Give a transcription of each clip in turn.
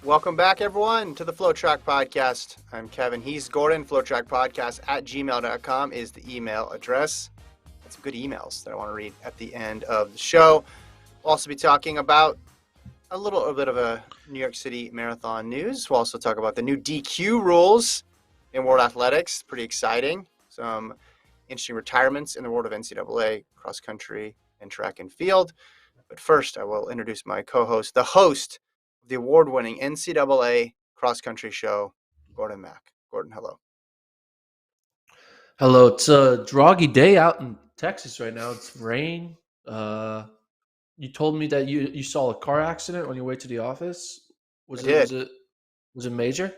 Welcome back, everyone, to the FloTrack podcast. I'm Kevin. He's Gordon. FloTrack podcast at gmail.com is the email address. Got some good emails that I want to read at the end of the show. We'll also be talking about a little bit of a New York City marathon news. We'll also talk about the new DQ rules in World Athletics. Pretty exciting. Some interesting retirements in the world of NCAA, cross country, and track and field. But first, I will introduce my co-host, the host of the award-winning NCAA cross-country show, Gordon Mack. Gordon, hello. Hello, it's a droggy day out in Texas right now. It's rain. You told me that you saw a car accident on your way to the office. I Was it was did. it was it major?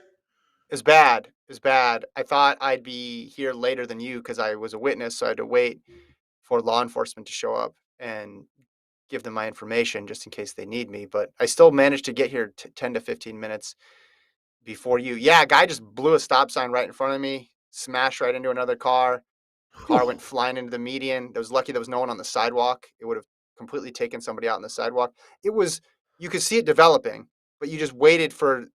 It's bad. It's bad. I thought I'd be here later than you because I was a witness, so I had to wait for law enforcement to show up and give them my information just in case they need me. But I still managed to get here 10 to 15 minutes before you. Yeah, a guy just blew a stop sign right in front of me, smashed right into another car. Car went flying into the median. I was lucky there was no one on the sidewalk. It would have completely taken somebody out on the sidewalk. It was you could see it developing, but you just waited for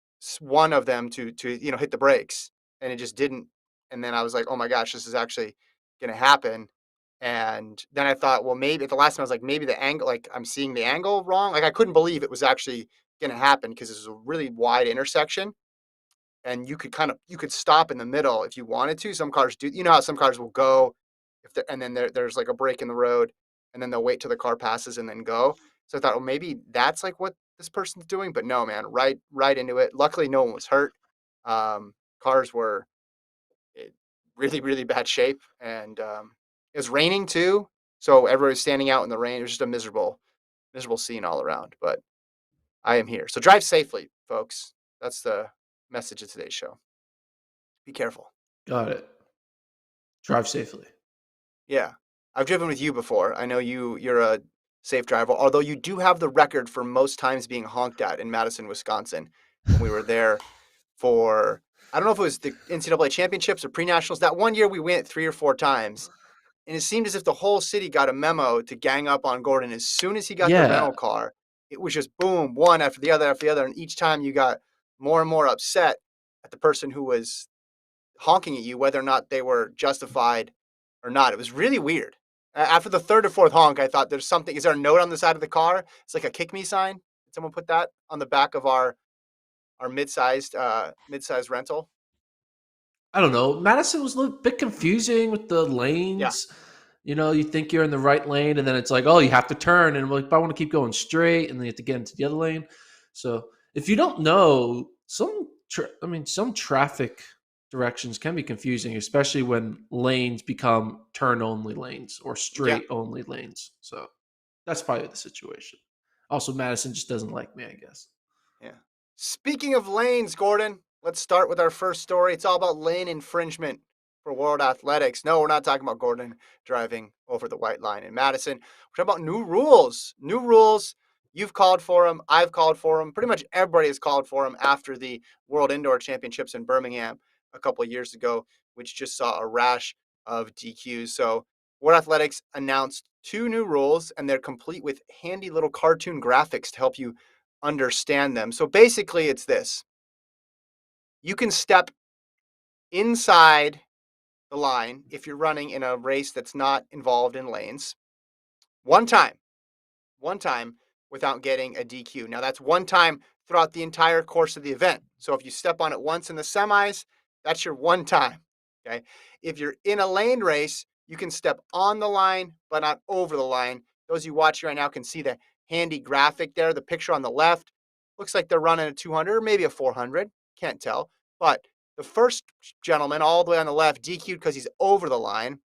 one of them to hit the brakes, and it just didn't. And then I was like, oh my gosh, this is actually going to happen. And then I thought, well, maybe at the last time I was like, maybe the angle, like I'm seeing the angle wrong. Like I couldn't believe it was actually going to happen because this was a really wide intersection and you could stop in the middle if you wanted to. Some cars do. You know how some cars will go and then there's like a break in the road, and then they'll wait till the car passes and then go. So I thought, well, maybe that's like what this person's doing, but no, man, right into it. Luckily, no one was hurt. Cars were in really bad shape, and it was raining too, so everybody was standing out in the rain. It was just a miserable scene all around. But I am here, so drive safely, folks. That's the message of today's show. Be careful. Got it. Drive safely. Yeah. I've driven with you before. I know you're a safe driver, although you do have the record for most times being honked at in Madison, Wisconsin when we were there for I don't know if it was the NCAA championships or pre-nationals. That one year we went 3 or 4 times, and it seemed as if the whole city got a memo to gang up on Gordon as soon as he got the Yeah, rental car. It was just boom, one after the other, and each time you got more and more upset at the person who was honking at you, whether or not they were justified or not. It was really weird. After the third or fourth honk, I thought there's something. Is there a note on the side of the car? It's like a kick me sign. Did someone put that on the back of our mid-sized rental? I don't know. Madison was a little bit confusing with the Yeah, lanes. You think you're in the right lane, and then it's like, oh, you have to turn, and like, I want to keep going straight, and then you have to get into the other lane. So if you don't know, some traffic directions can be confusing, especially when lanes become turn only lanes or yeah, straight only lanes. So that's probably the situation. Also, Madison just doesn't like me, I guess. yeah. Speaking of lanes, Gordon, let's start with our first story. It's all about lane infringement for World Athletics. No, we're not talking about Gordon driving over the white line in Madison. We're talking about new rules. New rules. You've called for them. I've called for them. Pretty much everybody has called for them after the World Indoor Championships in Birmingham a couple of years ago, which just saw a rash of DQs. So World Athletics announced two new rules, and they're complete with handy little cartoon graphics to help you understand them. So basically, it's this: you can step inside the line if you're running in a race that's not involved in lanes one time, one time without getting a DQ. Now, that's one time throughout the entire course of the event. So if you step on it once in the semis, that's your one time. Okay. If you're in a lane race, you can step on the line, but not over the line. Those of you watching right now can see the handy graphic there. The picture on the left looks like they're running a 200 or maybe a 400. Can't tell. But the first gentleman, all the way on the left, DQ'd because he's over the line.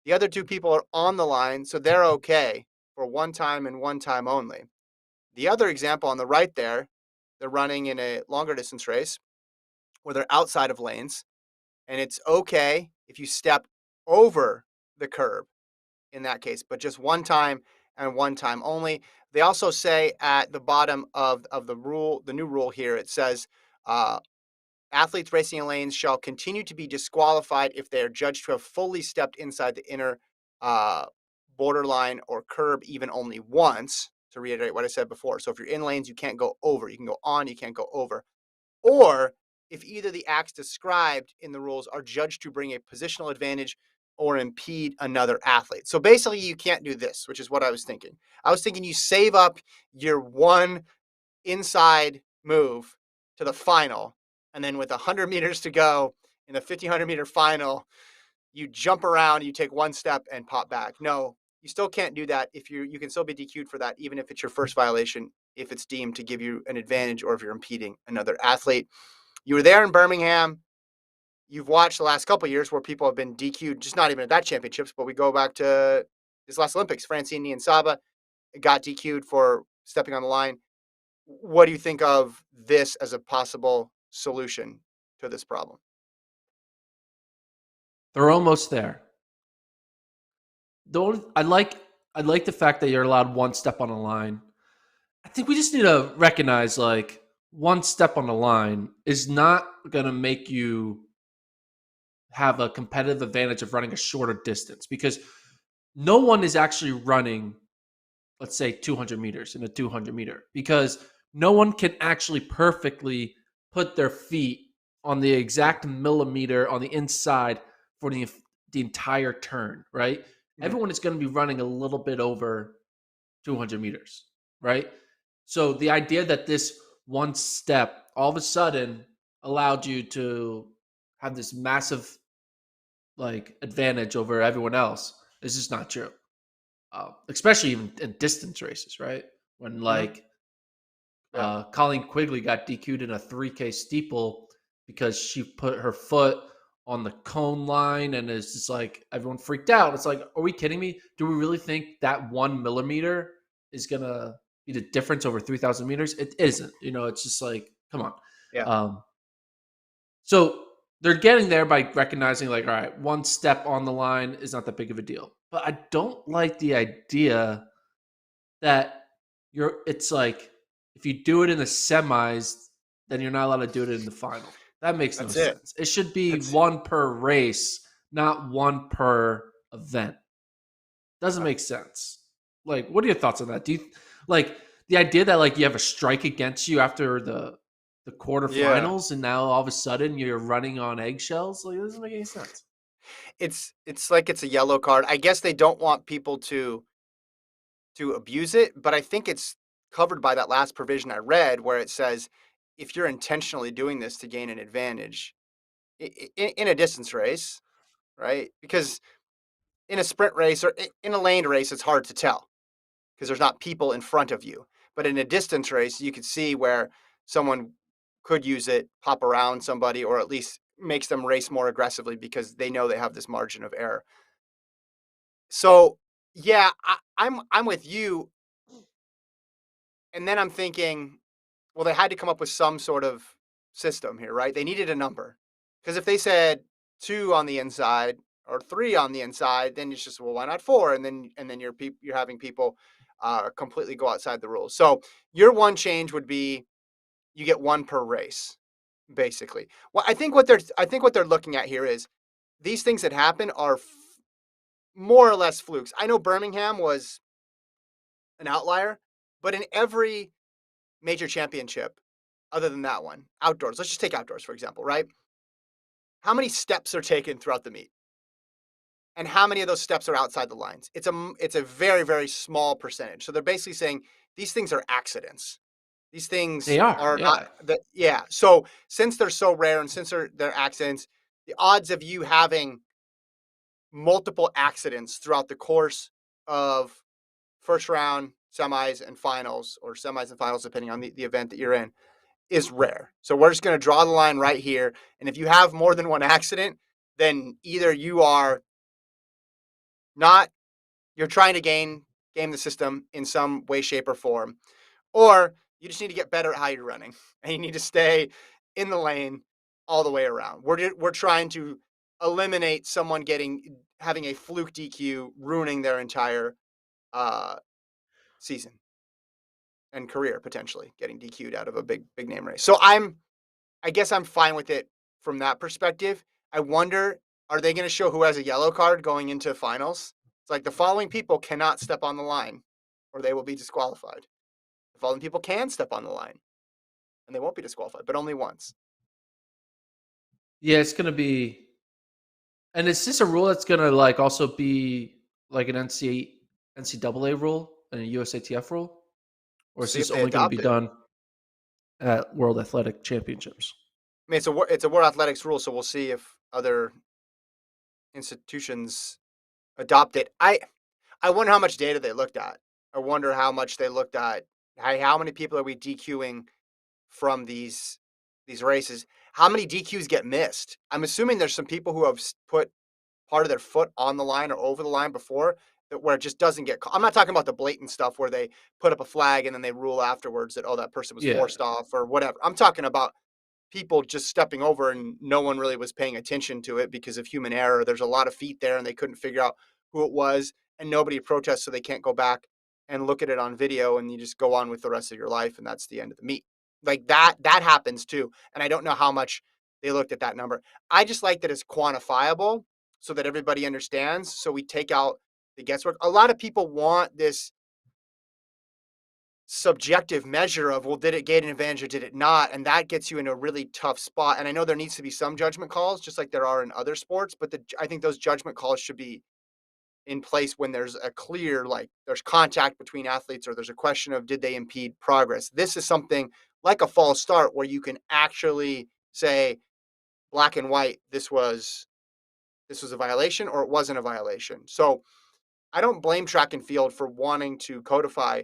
The other two people are on the line, so they're okay for one time and one time only. The other example on the right there, they're running in a longer distance race where they're outside of lanes, and it's okay if you step over the curb in that case, but just one time and one time only. They also say at the bottom of the new rule here, it says uh, athletes racing in lanes shall continue to be disqualified if they are judged to have fully stepped inside the inner uh, borderline or curb even only once, to reiterate what I said before. So if you're in lanes, you can't go over. You can go on, you can't go over. or if either the acts described in the rules are judged to bring a positional advantage or impede another athlete. So basically, you can't do this, which is what I was thinking. I was thinking you save up your one inside move to the final, and then with 100 meters to go in the 1500-meter final, you jump around, you take one step and pop back. No, you still can't do that. If you can still be DQ'd for that, even if it's your first violation, if it's deemed to give you an advantage or if you're impeding another athlete. You were there in Birmingham. You've watched the last couple of years where people have been DQ'd, just not even at that championships, but we go back to this last Olympics. Francine Niyonsaba got DQ'd for stepping on the line. What do you think of this as a possible solution to this problem? They're almost there. I like the fact that you're allowed one step on the line. I think we just need to recognize like one step on the line is not gonna make you have a competitive advantage of running a shorter distance because no one is actually running, let's say, 200 meters in a 200 meter because no one can actually perfectly put their feet on the exact millimeter on the inside for the entire turn, right? Mhm. Everyone is going to be running a little bit over 200 meters, right? So the idea that this one step all of a sudden allowed you to have this massive like advantage over everyone else is just not true. Especially even in distance races, right? When Mhm. like Yeah. Colleen Quigley got DQ'd in a 3K steeple because she put her foot on the cone line, and it's just like everyone freaked out. It's like, are we kidding me? Do we really think that 1 millimeter is gonna be the difference over 3,000 meters? It isn't. You know, it's just like, come on. Yeah. Um, so they're getting there by recognizing, like, all right, one step on the line is not that big of a deal. But I don't like the idea that it's like if you do it in the semis, then you're not allowed to do it in the final. That makes no That's it. sense. It should be That's one per race, not one per event. Doesn't uh, make sense. Like, what are your thoughts on that? Do you like the idea that like you have a strike against you after the yeah. quarterfinals and now all of a sudden you're running on eggshells? Like, it doesn't make any sense. It's like it's a yellow card. I guess they don't want people to abuse it, but I think it's covered by that last provision I read where it says if you're intentionally doing this to gain an advantage in a distance race, right? Because in a sprint race or in a lane race, it's hard to tell because there's not people in front of you. But in a distance race, you could see where someone could use it, pop around somebody, or at least makes them race more aggressively because they know they have this margin of error. So yeah, I'm with you. And then I'm thinking, well, they had to come up with some sort of system here, right? They needed a number. Because if they said two on the inside or three on the inside, then it's just, well, why not four? And then you're having people completely go outside the rules. So your one change would be you get one per race, basically. Well, I think what they're looking at here is these things that happen are more or less flukes. I know Birmingham was an outlier, but in every major championship other than that one, outdoors. Let's just take outdoors, for example, right? How many steps are taken throughout the meet? And how many of those steps are outside the lines? It's a very, very small percentage. So they're basically saying these things are accidents. These They things are, are not yeah. that yeah. So since they're so rare and since they're accidents, the odds of you having multiple accidents throughout the course of first round, semis, and finals, or semis and finals, depending on the event that you're in, is rare. So we're just going to draw the line right here. And if you have more than one accident, then either you are not, you're trying to game the system in some way, shape, or form, or you just need to get better at how you're running and you need to stay in the lane all the way around. We're trying to eliminate someone having a fluke DQ, ruining their entire uh, season and career potentially, getting DQ'd out of a big name race. So I guess I'm fine with it from that perspective. I wonder, are they going to show who has a yellow card going into finals? It's like the following people cannot step on the line or they will be disqualified. The following people can step on the line. and they won't be disqualified, but only once. Yeah, it's gonna be. And is this a rule that's gonna like also be like an NCAA rule and a USATF rule, We'll or is see if this they only going to be adopt it. done at World Athletic Championships? I mean, it's a World Athletics rule, so we'll see if other institutions adopt it. I wonder how much data they looked at. I wonder how much they looked at. How many people are we DQing from these races? How many DQs get missed? I'm assuming there's some people who have put part of their foot on the line or over the line before that where it just doesn't get caught. I'm not talking about the blatant stuff where they put up a flag and then they rule afterwards that, oh, that person was Yeah, forced off or whatever. I'm talking about people just stepping over and no one really was paying attention to it because of human error. There's a lot of feet there and they couldn't figure out who it was and nobody protests, so they can't go back and look at it on video and you just go on with the rest of your life and that's the end of the meet. Like that happens too. And I don't know how much they looked at that number. I just like that it's quantifiable so that everybody understands. So we take out the guesswork. A lot of people want this subjective measure of, well, did it gain an advantage or did it not? And that gets you in a really tough spot. And I know there needs to be some judgment calls, just like there are in other sports, but I think those judgment calls should be in place when there's a clear, like there's contact between athletes or there's a question of did they impede progress. This is something like a false start where you can actually say black and white, this was a violation or it wasn't a violation. So I don't blame track and field for wanting to codify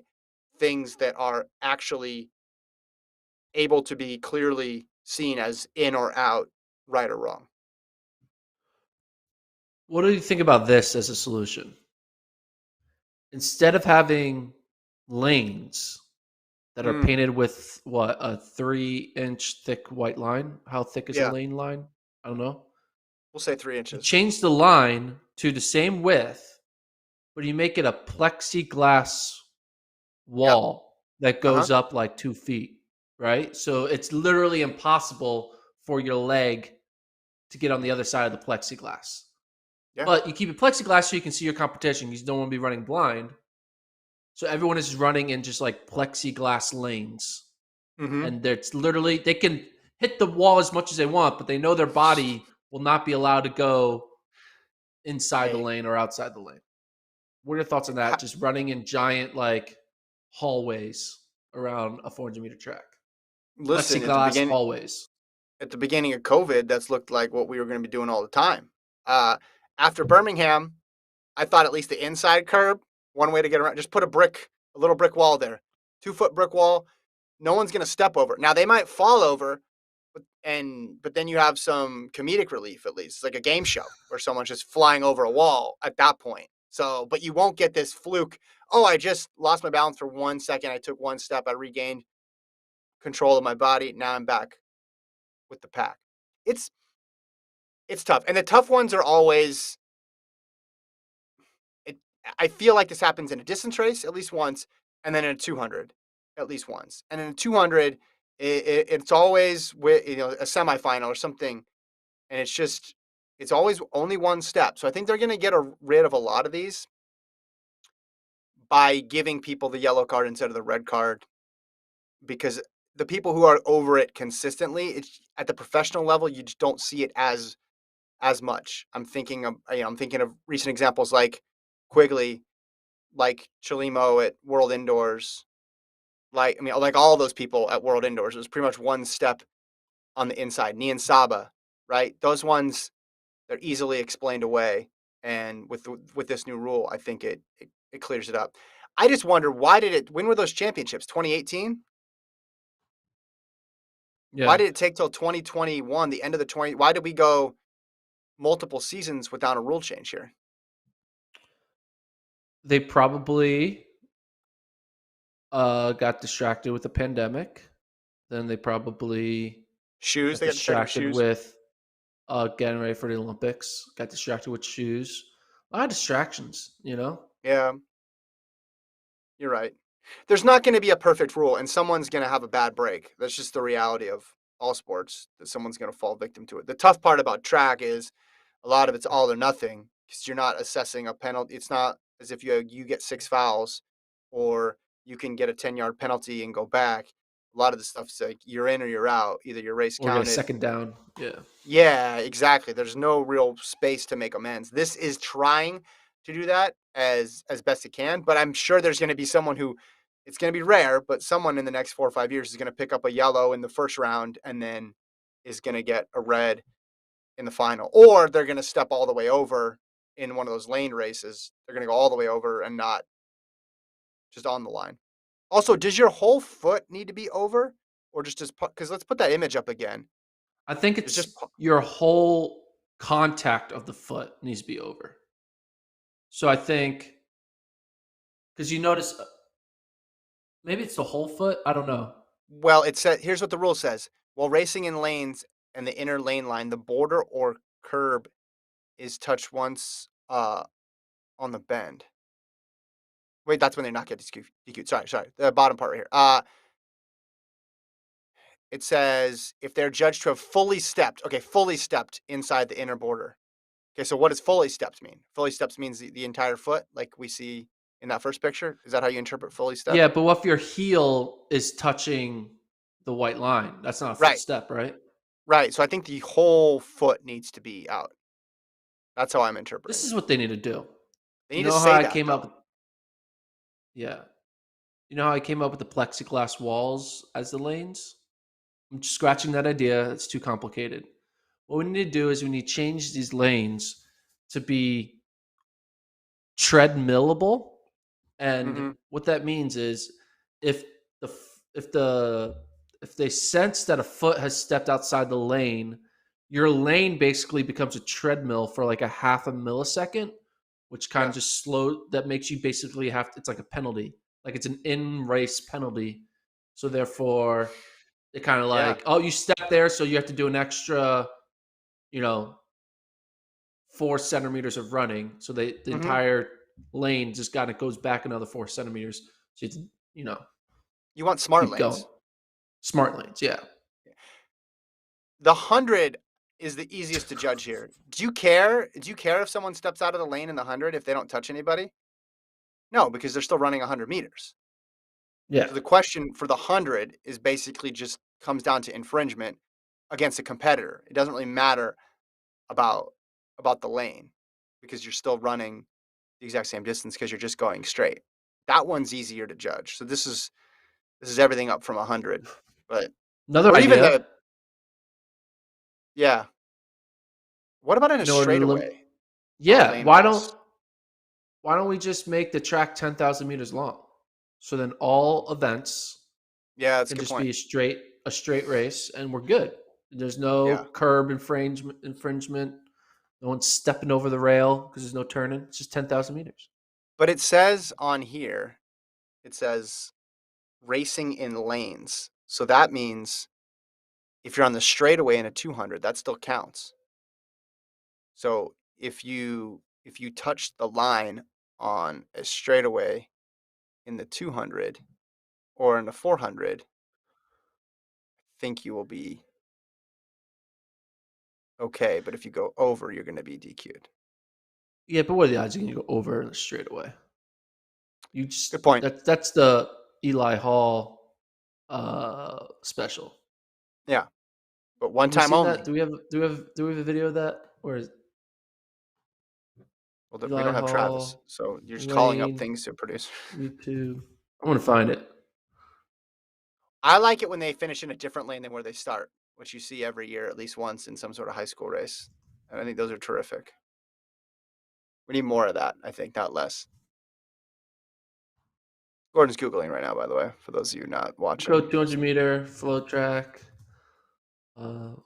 things that are actually able to be clearly seen as in or out, right or wrong. what do you think about this as a solution? Instead of having lanes that are Mm, painted with what, a 3-inch thick white line? How thick is a yeah, lane line? I don't know. we'll say three You inches. change the line to the same width, but you make it a plexiglass Yep. wall that Uh huh. goes up like 2 feet, right? So it's literally impossible for your leg to get on the other side of the plexiglass. Yeah. But you keep it plexiglass so you can see your competition. You don't want to be running blind. So everyone is running in just like plexiglass lanes. Mm-hmm. And it's literally, they can hit the wall as much as they want, but they know their body will not be allowed to go inside the Hey, lane or outside the lane. What are your thoughts on that? ha- Just running in giant like hallways around a 400-meter track, listen. plexiglass hallways. At the beginning of COVID, that's looked like what we were going to be doing all the time. Uh, After Birmingham, I thought at least the inside curb, one way to get around, just put a little brick wall there, 2 foot brick wall. No one's going to step over. Now they might fall over, but then you have some comedic relief at least. It's like a game show where someone's just flying over a wall at that point. So, but you won't get this fluke. Oh, I just lost my balance for 1 second. I took one step. I regained control of my body. Now I'm back with the pack. It's it's tough, and the tough ones are always. It, I feel like this happens in a distance race at least once, and then in a 200 at least once, and in a 200, it's always with a semifinal or something, and it's always only one step. So I think they're going to rid of a lot of these by giving people the yellow card instead of the red card because the people who are over it consistently, it's at the professional level, you just don't see it as much. I'm thinking of recent examples like Quigley, like Chalimo at World Indoors, like all those people at World Indoors. It was pretty much one step on the inside. Nian Saba, right? Those ones they're easily explained away, and with this new rule, I think it clears it up. I just wonder why did it? When were those championships? 2018. Why Yeah. did it take till 2021, the end of the 20? Why did we go multiple seasons without a rule change here? They probably got distracted with the pandemic. Then they probably Shoes, got they got distracted with distracted shoes. with getting ready for the Olympics. Got distracted with shoes. A lot of distractions, you know? Yeah, you're right. There's not going to be a perfect rule, and someone's going to have a bad break. That's just the reality of all sports, that someone's going to fall victim to it. The tough part about track is a lot of it's all or nothing because you're not assessing a penalty. It's not as if you get 6 fouls or you can get a 10-yard penalty and go back, A lot of the stuff's like you're in or you're out. Either your race or get a counted. second down. Yeah. Yeah, exactly. There's no real space to make amends. This is trying to do that as best it can, but I'm sure there's going to be someone who it's going to be rare, but someone in the next 4 or 5 years is going to pick up a yellow in the first round and then is going to get a red in the final, or they're going to step all the way over in one of those lane races. They're going to go all the way over and not just on the line. Also, does your whole foot need to be over, or just because let's put that image up again. I think It's just it's your whole contact of the foot needs to be over. So I think because you notice maybe it's the whole foot. I don't know. well, it said here's what the rule says. While racing in lanes and the inner lane line, the border or curb is touched once on the bend. Wait, that's when they not get DQ'd. Sorry. The bottom part right here. It says if they're judged to have fully stepped, okay, fully stepped inside the inner border. Okay, so what does fully stepped mean? Fully stepped means the entire foot, like we see in that first picture. Is that how you interpret fully Yeah, stepped? but what if your heel is touching the white line? That's not a full Right, step, right? right. So I think the whole foot needs to be out. That's how I'm This interpreting is it. what they need to do. They You need to know how say I that came though. up yeah. You know how I came up with the plexiglass walls as the lanes? I'm just scratching that idea. It's too complicated. What we need to do is we need to change these lanes to be treadmillable. And Mm-hmm. what that means is if the if the if they sense that a foot has stepped outside the lane, your lane basically becomes a treadmill for like a half a millisecond, which kind of Yeah. just slow that makes you basically have it's like a penalty. Like it's an in race penalty. So therefore it kind of Yeah. like, oh, you step there, so you have to do an extra, you know, 4 centimeters of running. So the Mm-hmm. entire lane just kind of goes back another 4 centimeters. So it's, you know, You want smart keep going. lanes. Smart lanes, yeah. The 100 is the easiest to judge here. Do you care? Do you care if someone steps out of the lane in the 100 if they don't touch anybody? No, because they're still running 100 meters. Yeah. So the question for the 100 is basically just comes down to infringement against a competitor. It doesn't really matter about about the lane because you're still running the exact same distance because you're just going straight. That one's easier to judge. So this is everything up from 100. But Another or even idea, the yeah. What about in a in order to lim- straightaway on a yeah, lane race? why don't we just make the track 10,000 meters long? So then all events Yeah, that's a can good just point. be a straight race and we're good. There's no Yeah. curb infringement. No one's stepping over the rail because there's no turning. It's just 10,000 meters. But it says on here, it says racing in lanes. So that means if you're on the straightaway in a 200, that still counts. So if you touch the line on a straightaway in the 200 or in the 400, I think you will be okay. But if you go over, you're going to be DQ'd. Yeah, but what are the odds you can go over straight away? You just Good point. that's the Eli Hall special. Yeah, but one Have we time seen that? only. Do we have a video of that? Or is Well, we Eli don't have Travis, Hall so you're just calling up Lane things to produce. YouTube? I'm gonna find it. I like it when they finish in a different lane than where they start, which you see every year at least once in some sort of high school race. And I think those are terrific. We need more of that, I think, not less. Gordon's Googling right now, by the way, for those of you not Go watching. 200-meter FloTrack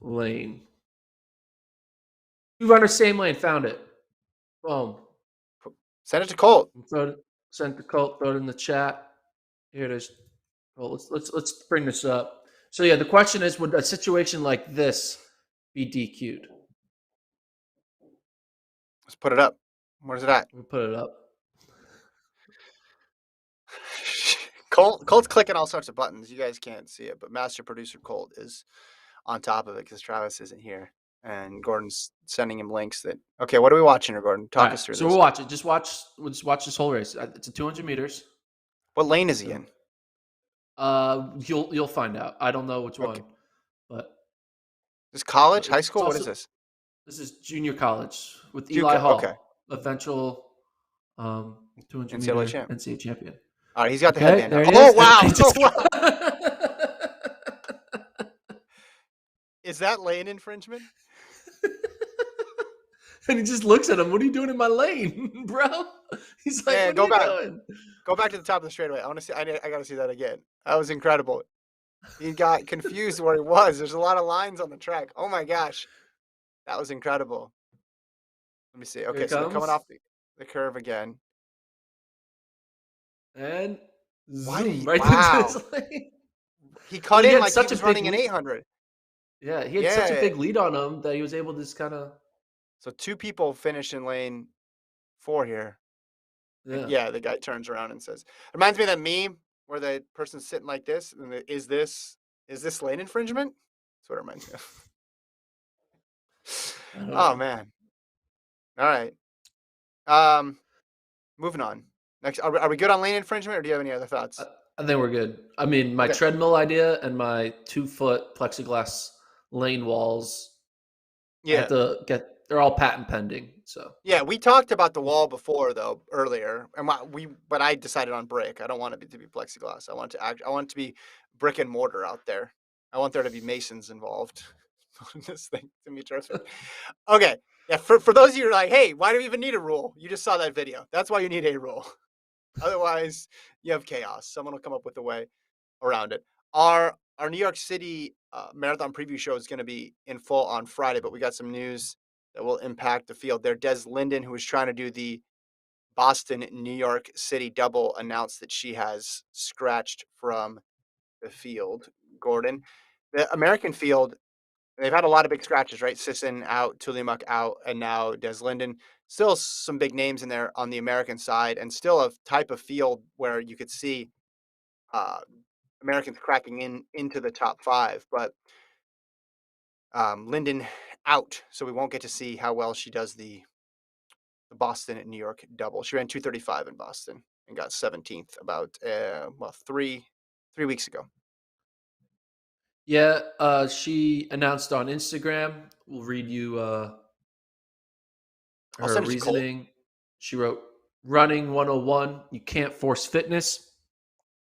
lane. We run our same lane. Found it. Boom. Send it to Colt. Throw it, sent the Colt. Throw it in the chat. Here it is. Well, let's bring this up. So yeah, the question is: would a situation like this be DQ'd? Let's put it up. Where's it at? We'll put it up. Colt's clicking all sorts of buttons. You guys can't see it, but master producer Colt is on top of it because Travis isn't here. And Gordon's sending him links that. Okay, what are we watching here, Gordon? All Talk right, us through so we'll this. watch it. We'll just watch this whole race. It's a 200 meters. What lane is he So in? You'll find out. I don't know which Okay. one, but This so college, high it's school? What is also this? this is junior college with Eli JUCO. Okay. Hall, eventual 200 NCAA meter champ. NCAA champion. All right, he's got the Okay, headband now. there he Oh is. And wow! he Oh just wow! Is that lane infringement? and he just looks at him. What are you doing in my lane, bro? He's like, Man, what are you doing? go back to the top of the straightaway. I want to see. I got to see that again. That was incredible. He got confused where he was. There's a lot of lines on the track. Oh my gosh, that was incredible. Let me see. Here he Okay, so they're coming comes. off the curve again. And Why did zoom he? right into Wow, his lane. he Well, cut he in had like he such a was big running an lead. 800. Yeah, he had such a Yeah. big lead on him that he was able to just kind of So two people finish in lane four here. And yeah. yeah, the guy turns around and says, reminds me of that meme where the person's sitting like this, and is this lane infringement? That's what it reminds me of. I don't Oh know. man. All right. Um, moving on. Next, are we good on lane infringement, or do you have any other I, thoughts? I think we're good. I mean, my Okay. treadmill idea and my 2 foot plexiglass lane walls. I have Yeah. to get. They're all patent pending. So Yeah, we talked about the wall before though earlier, and but I decided on brick. I don't want it to be plexiglass. I want it to be brick and mortar out there. I want there to be masons involved in this thing to be terrific. Okay, yeah. For those of you who are like, hey, why do we even need a rule? You just saw that video. That's why you need a rule. Otherwise, you have chaos. Someone will come up with a way around it. Our New York City marathon preview show is going to be in full on Friday, but we got some news that will impact the field there. Des Linden, who was trying to do the Boston New York City double, announced that she has scratched from the field. Gordon, the American field, they've had a lot of big scratches, right? Sisson out, Tuliamuk out, and now Des Linden. Still some big names in there on the American side, and still a type of field where you could see uh, Americans cracking into the top five. But Linden out, so we won't get to see how well she does the Boston and New York double. She ran 2:35 in Boston and got 17th about 3 weeks ago. yeah, she announced on Instagram. We'll read you I'll her send it to Cole. reasoning. She wrote, "Running 101. You can't force fitness.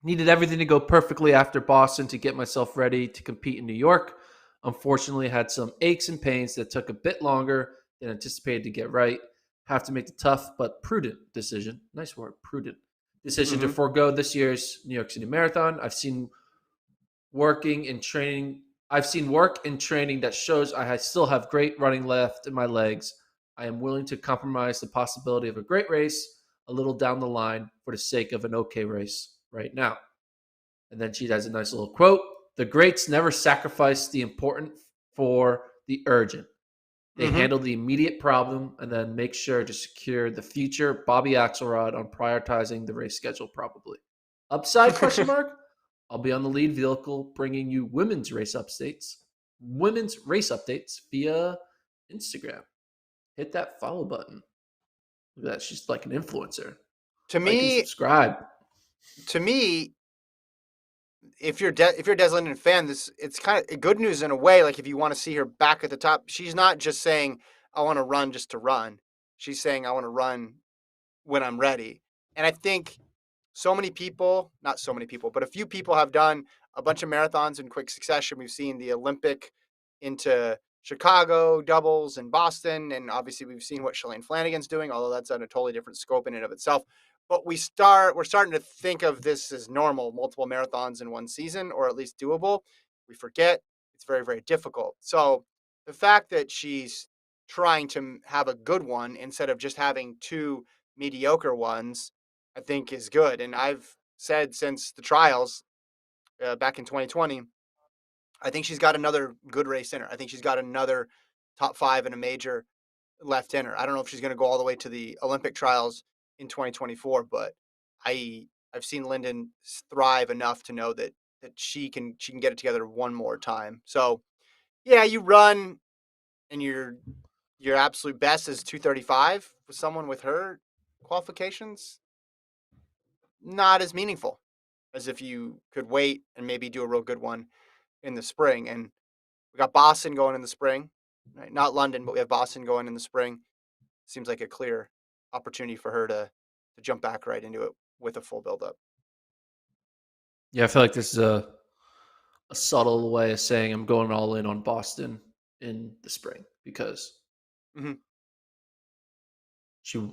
Needed everything to go perfectly after Boston to get myself ready to compete in New York. Unfortunately, had some aches and pains that took a bit longer than anticipated to get right. Have to make the tough but prudent decision. Nice word, prudent decision to Mm-hmm. forego this year's New York City Marathon. Working and training. I've seen work and training that shows I still have great running left in my legs. I am willing to compromise the possibility of a great race a little down the line for the sake of an okay race right now." And then she has a nice little quote: "The greats never sacrifice the important for the urgent. They Mm-hmm. handle the immediate problem and then make sure to secure the future Bobby Axelrod on prioritizing the race schedule probably. Upside question mark? I'll be on the lead vehicle bringing you women's race updates via Instagram. Hit that follow button. Look at that. She's like an influencer. to Like and me, subscribe. to me, if you're a Des Linden fan, this it's kind of good news in a way. Like if you want to see her back at the top, she's not just saying I want to run just to run. She's saying I want to run when I'm ready. And I think so many people, not so many people, but a few people have done a bunch of marathons in quick succession. We've seen the Olympic into Chicago doubles and Boston, and obviously we've seen what Shalane Flanagan's doing, although that's on a totally different scope in and of itself. But we're starting to think of this as normal, multiple marathons in one season, or at least doable. We forget it's very, very difficult. So the fact that she's trying to have a good one instead of just having two mediocre ones, I think is good. And I've said since the trials back in 2020, I think she's got another good race in her. I think she's got another top five in a major left in her. I don't know if she's going to go all the way to the Olympic trials in 2024, but I've seen Linden thrive enough to know that she can get it together one more time. So yeah, you run and your absolute best is 2:35 with someone with her qualifications. Not as meaningful. as if you could wait and maybe do a real good one in the spring. And we got Boston going in the spring, right? Not London, but we have Boston going in the spring. Seems like a clear opportunity for her to jump back right into it with a full buildup. Yeah, I feel like this is a subtle way of saying I'm going all in on Boston in the spring because Hmm. she,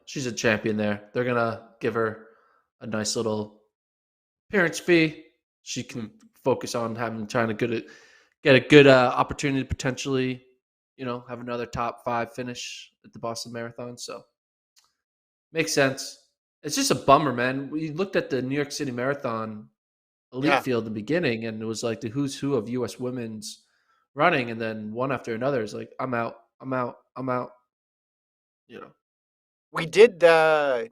she's a champion there. They're gonna give her a nice little appearance fee. She Hmm. can focus on having trying to get a good opportunity to potentially, have another top 5 finish at the Boston Marathon. So makes sense. It's just a bummer, man. We looked at the New York City Marathon elite Yeah, field in the beginning, and it was like the who's who of U.S. women's running, and then one after another is like, I'm out, I'm out, I'm out. You know, we did the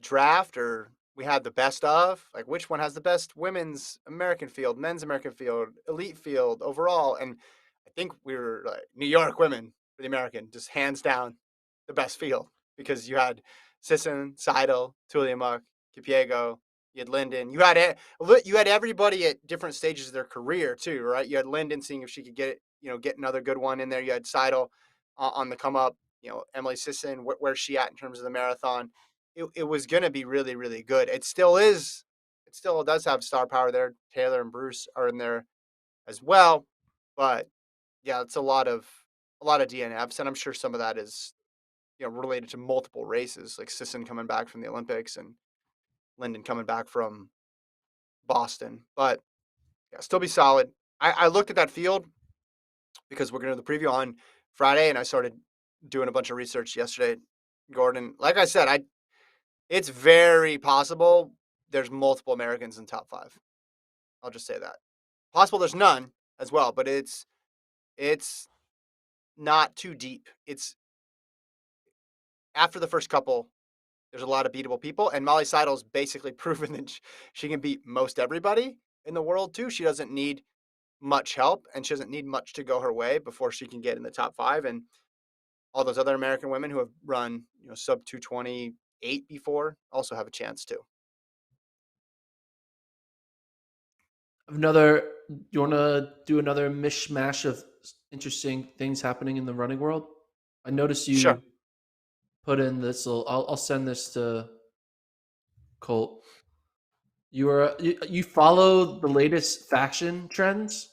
draft, or we had the best of, like, which one has the best women's American field, men's American field, elite field overall. And I think we were like New York women for the American, just hands down the best field, because you had Sisson, Seidel, Tuliamuk, Kipiego, you had Linden, you had everybody at different stages of their career too, right? You had Linden seeing if she could get it, get another good one in there. You had Seidel on the come up. Emily Sisson, where's she at in terms of the marathon? It was going to be really, really good. It still is. It still does have star power there. Taylor and Bruce are in there as well, but yeah, it's a lot of DNFs, and I'm sure some of that is related to multiple races, like Sisson coming back from the Olympics and Linden coming back from Boston. But yeah, still be solid. I looked at that field because we're going to do the preview on Friday, and I started doing a bunch of research yesterday. Gordon, like I said, it's very possible there's multiple Americans in top 5. I'll just say that. Possible there's none as well, but it's not too deep. It's after the first couple, there's a lot of beatable people, and Molly Seidel's basically proven that she can beat most everybody in the world too. She doesn't need much help, and she doesn't need much to go her way before she can get in the top 5. And all those other American women who have run sub 228 before also have a chance too. another. You want to do another mishmash of interesting things happening in the running world? I noticed Sure. you put in this. I'll send this to Colt. You follow the latest fashion trends?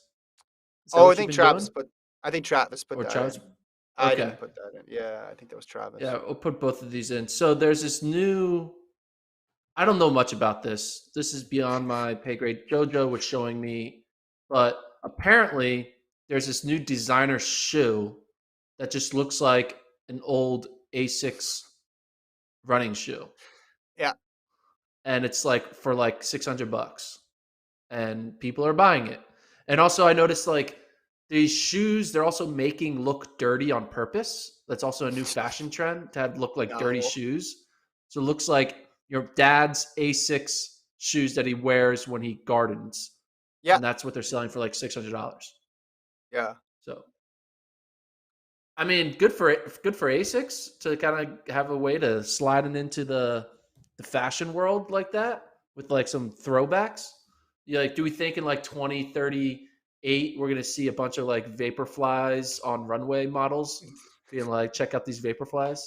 Is that Oh, I what you've think been doing? Travis put Or that Travis? in. I Okay. didn't put that in. Yeah, I think that was Yeah, Travis. we'll put both of these in. So there's this new. I don't know much about this. This is beyond my pay grade. JoJo was showing me, but apparently there's this new designer shoe that just looks like an old Asics running shoe, Yeah, and it's like for like $600, and people are buying it. And also, I noticed like these shoes they're also making look dirty on purpose. That's also a new fashion trend to have look like dirty no. shoes. So it looks like your dad's Asics shoes that he wears when he gardens, Yeah, and that's what they're selling for like $600. yeah. So I mean, good for Asics to kind of have a way to slide it into the fashion world like that with like some throwbacks. Yeah, like do we think in like 2038 we're gonna see a bunch of like Vaporflies on runway models being like, check out these Vaporflies?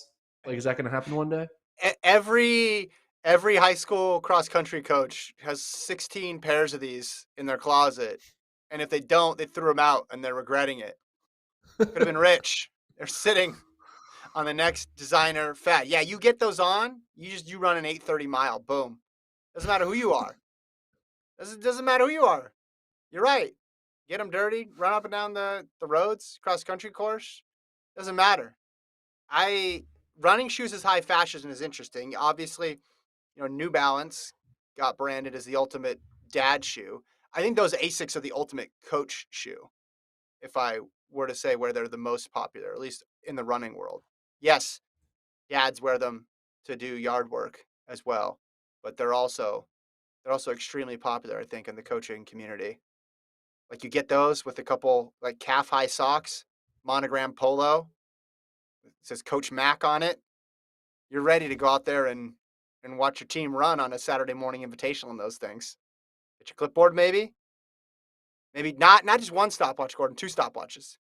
Like, is that gonna happen one day? Every high school cross country coach has 16 pairs of these in their closet, and if they don't, they threw them out and they're regretting it. Could have been rich. They're sitting on the next designer fat. Yeah, you get those on, you run an 8:30 mile. Boom. Doesn't matter who you are. Doesn't matter who you are. You're right. Get them dirty, run up and down the roads, cross country course. Doesn't matter. I Running shoes as high fashion is interesting. Obviously, New Balance got branded as the ultimate dad shoe. I think those Asics are the ultimate coach shoe, if I were to say where they're the most popular, at least in the running world. Yes, dads wear them to do yard work as well, but they're also extremely popular, I think, in the coaching community. Like, you get those with a couple like calf high socks, monogram polo, it says Coach Mac on it. You're ready to go out there and and watch your team run on a Saturday morning invitational in those things. Get your clipboard, maybe. Maybe not just one stopwatch, Gordon. Two stopwatches.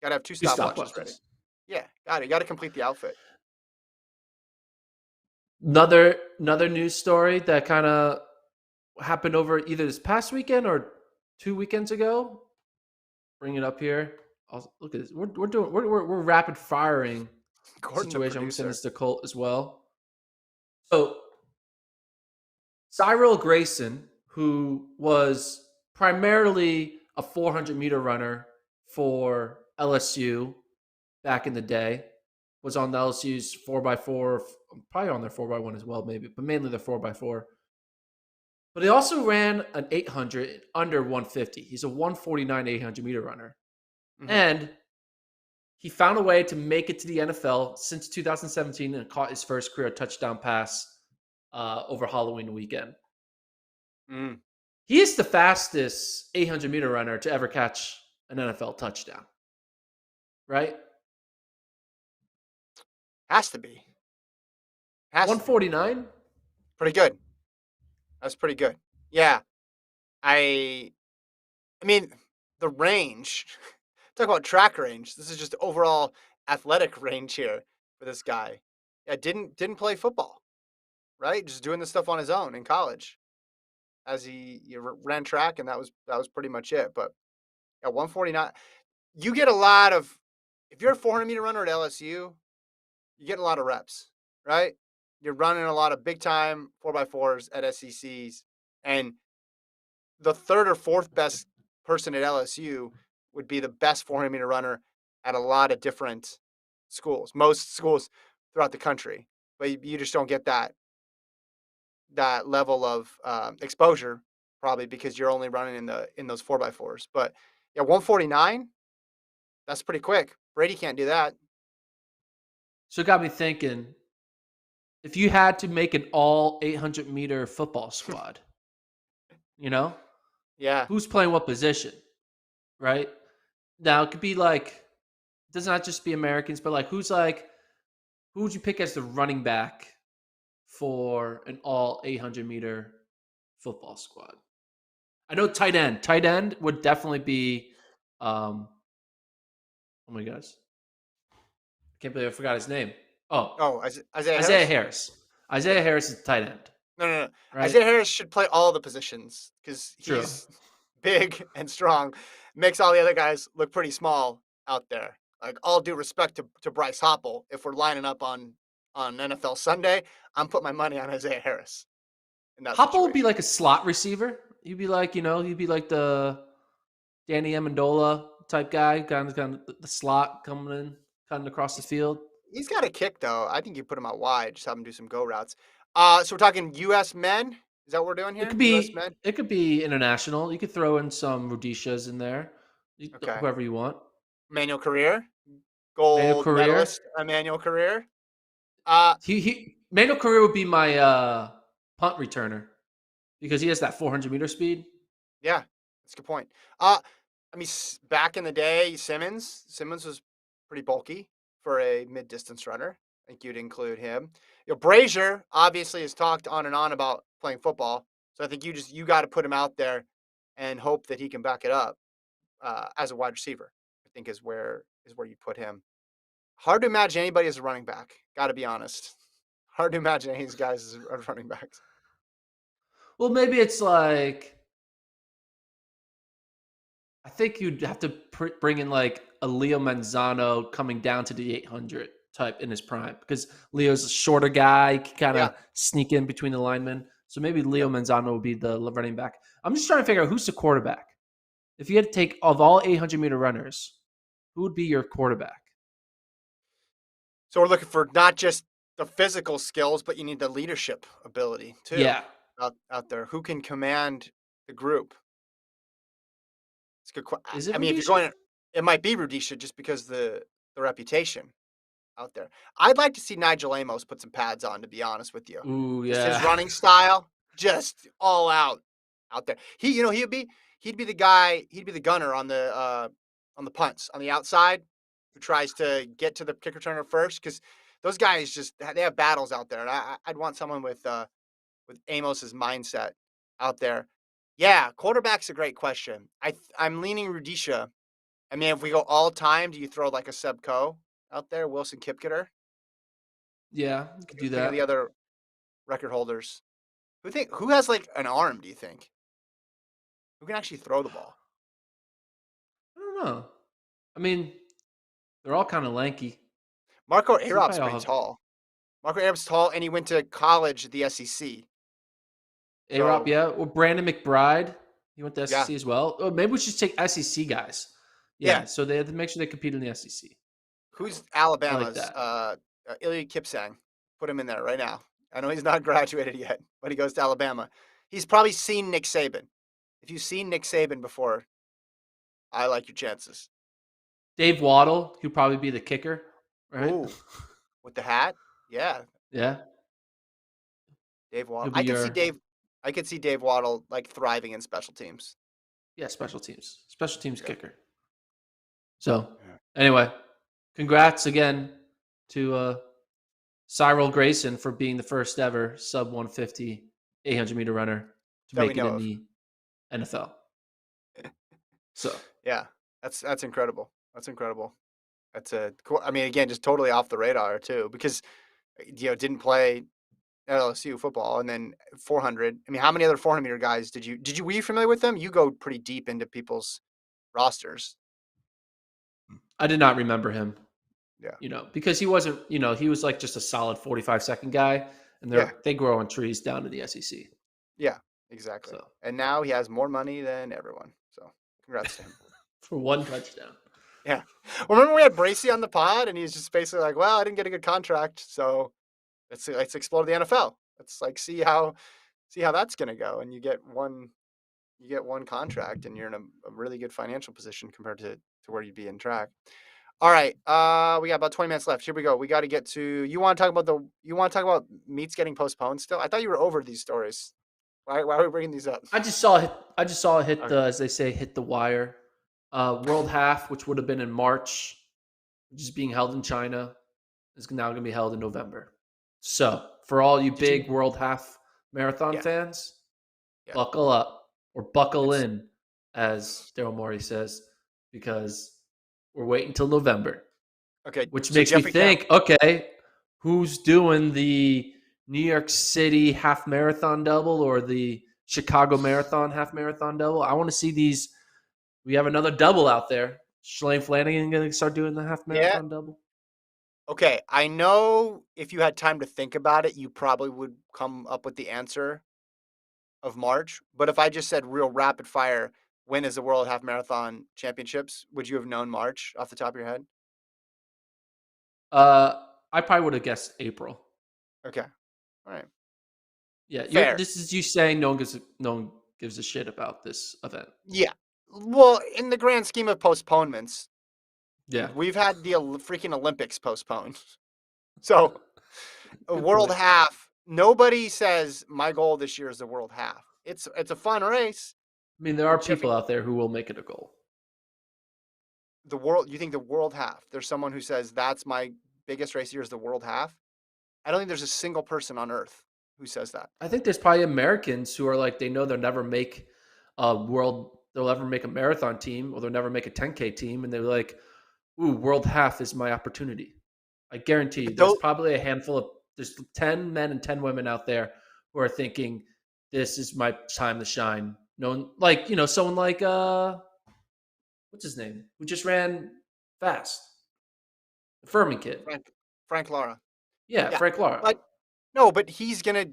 Got to have two Two stopwatches ready. stopwatches. Yeah, got it. Got to complete the outfit. Another news story that kind of happened over either this past weekend or 2 weekends ago. Bring it up here. Look at this. We're rapid firing Gordon, the situation. I'm gonna send producer. this to Colt as well. So Cyril Grayson, who was primarily a 400-meter runner for LSU back in the day, was on the LSU's 4x4, probably on their 4x1 as well, maybe, but mainly the 4x4. But he also ran an 800 under 150. He's a 149 800-meter runner. Mm-hmm. And he found a way to make it to the NFL since 2017 and caught his first career touchdown pass over Halloween weekend. Mm. He is the fastest 800-meter runner to ever catch an NFL touchdown, right? Has to be. Has to be. 149. Pretty good. That's pretty good. Yeah. I mean, the range. Talk about track range. This is just overall athletic range here for this guy. Yeah, didn't play football, right? Just doing this stuff on his own in college, as he ran track, and that was pretty much it. But at 149, you get a lot of. If you're a 400-meter runner at LSU, you get a lot of reps, right? You're running a lot of big time 4x4s at SECs, and the third or fourth best person at LSU would be the best 400-meter runner at a lot of different schools, most schools throughout the country. But you just don't get that level of exposure probably because you're only running in those 4x4s. But yeah, 149, that's pretty quick. Brady can't do that. So it got me thinking, if you had to make an all 800-meter football squad, you know, Yeah. who's playing what position, right? Now it could be like, it does not just be Americans, but like who would you pick as the running back for an all 800-meter football squad? I know tight end. Tight end would definitely be. Oh my gosh, I can't believe I forgot his name. Oh, Oh, Isaiah Isaiah Harris? Harris. Isaiah Yeah. Harris is tight end, No. right? Isaiah Harris should play all the positions because True. he's big and strong. Makes all the other guys look pretty small out there. Like all due respect to Bryce Hoppel, if we're lining up on NFL Sunday, I'm putting my money on Isaiah Harris in that Hopple would be situation. like a slot receiver. You'd be like, you'd be like the Danny Amendola type guy, kind of the slot coming in, cutting across the He's field. he's got a kick though. I think you put him out wide, just have him do some go routes. So we're talking U.S. men. Is that what we're doing It here? could U.S. be men. it could be international. You could throw in some Rudishas in there, Okay. whoever you want. Manuel Career, Manuel gold Career. medalist, Emmanuel Career. Uh, He Manuel Career would be my punt returner because he has that 400-meter speed. Yeah, that's a good point. Uh, I mean, back in the day, Simmons was pretty bulky for a mid-distance runner. I think you'd include him. Brazier obviously has talked on and on about playing football, so I think you got to put him out there and hope that he can back it up as a wide receiver. I think is where you put him. Hard to imagine anybody as a running back. Got to be honest. Hard to imagine any of these guys as running backs. Well, maybe it's like I think you'd have to bring in like a Leo Manzano coming down to the 800 type in his prime because Leo's a shorter guy, he can kind Yeah. of sneak in between the linemen. So maybe Leo Yep. Manzano would be the running back. I'm just trying to figure out who's the quarterback. If you had to take of all 800-meter runners, who would be your quarterback? So we're looking for not just the physical skills, but you need the leadership ability too Yeah. out there. Who can command the group? It's a good. Is it I mean, if you're Rudisha? going, it might be Rudisha just because the reputation out there. I'd like to see Nigel Amos put some pads on. To be honest with you, Ooh, just his yeah. running style, just all out there. He'd be the guy. He'd be the gunner on the punts on the outside who tries to get to the kick returner first because those guys just they have battles out there, and I'd want someone with Amos's mindset out there. Yeah, quarterback's a great question. I'm leaning Rudisha. I mean, if we go all time, do you throw like a Seb Coe out there, Wilson Kipketer? Yeah, you could do Think of the that. other record holders. Who has like an arm? Do you think who can actually throw the ball? I don't know. I mean, they're all kind of lanky, Marco so they Arup's probably all pretty have tall. Marco Arup's tall, and he went to college at the SEC. A-Rop, So yeah. Or Brandon McBride. He went to yeah, SEC as well. Oh, maybe we should take SEC guys. yeah. Yeah, so they have to make sure they compete in the SEC. Who's I like Alabama's? that. Ilya Kipsang. Put him in there right now. I know he's not graduated yet, but he goes to Alabama. He's probably seen Nick Saban. If you've seen Nick Saban before, I like your chances. Dave Waddle, he'll probably be the kicker, right? Ooh, with the hat, yeah, Yeah, Dave Waddle. he'll be your I could see Dave Waddle like thriving in special teams. special teams Yeah. kicker. So Yeah. anyway, congrats again to Cyril Grayson for being the first ever sub 150 800-meter runner to That we make it know in of. the NFL. So Yeah, that's incredible. That's incredible. That's a cool. I mean, again, just totally off the radar too, because didn't play LSU football, and then 400. I mean, how many other 400-meter guys did you were you familiar with them? You go pretty deep into people's rosters. I did not remember him, Yeah, because he wasn't, he was like just a solid 45-second guy, and yeah, they grow on trees down to the SEC. yeah, exactly. So And now he has more money than everyone. So, congrats to him. for one touchdown. Yeah. Remember we had Bracy on the pod, and he's just basically like, "Well, I didn't get a good contract, so let's explore the NFL. Let's like see how that's gonna go." And you get one contract, and you're in a really good financial position compared to where you'd be in track. All right, we got about 20 minutes left. Here we go. We got to get to. You want to talk about meets getting postponed still? I thought you were over these stories. Why are we bringing these up? I just saw it hit Okay. the, as they say, hit the wire. World Half, which would have been in March, which is being held in China, is now going to be held in November. So for all you Did you? big World Half marathon Yeah, fans, yeah. buckle up or buckle It's in, as Daryl Morey says, because we're waiting till November, okay. which So makes me Jeffrey Camp. think, okay, who's doing the New York City half marathon double or the Chicago marathon half marathon double? I want to see these. We have another double out there. Shalane Flanagan going to start doing the half Yeah. marathon double? Okay. I know if you had time to think about it, you probably would come up with the answer of March. But if I just said real rapid fire, when is the World Half Marathon Championships? Would you have known March off the top of your head? I probably would have guessed April. Okay. All right. Yeah, Fair. this is you saying no one gives a shit about this event. Yeah. Well, in the grand scheme of postponements, Yeah, we've had the freaking Olympics postponed. So, a good world point. half, nobody says my goal this year is the world half. It's a fun race. I mean, there are And Jeffrey, people out there who will make it a goal. you think the world half, there's someone who says that's my biggest race here is the world half? I don't think there's a single person on earth who says that. I think there's probably Americans who are like they know they'll never make a marathon team or they'll never make a 10K team, and they're like, "Ooh, world half is my opportunity." I guarantee you, But there's though, probably there's 10 men and 10 women out there who are thinking, "This is my time to shine." No one, like someone like what's his name, who just ran fast, the Furman kid. Frank Lara. Yeah, Yeah. Frank Lara. But no, but he's going to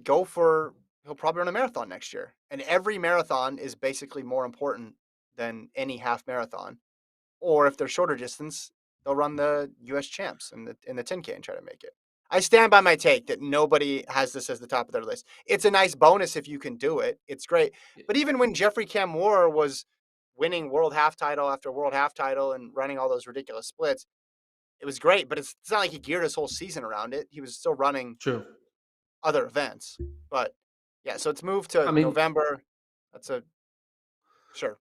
he'll probably run a marathon next year. And every marathon is basically more important than any half marathon. Or if they're shorter distance, they'll run the US champs in the 10K and try to make it. I stand by my take that nobody has this as the top of their list. It's a nice bonus if you can do it. It's great. Yeah, But even when Jeffrey Cam Moore was winning world half title after world half title and running all those ridiculous splits, it was great, but it's not like he geared his whole season around it. He was still running true. other events. But yeah, so it's moved I to mean, November. That's a sure.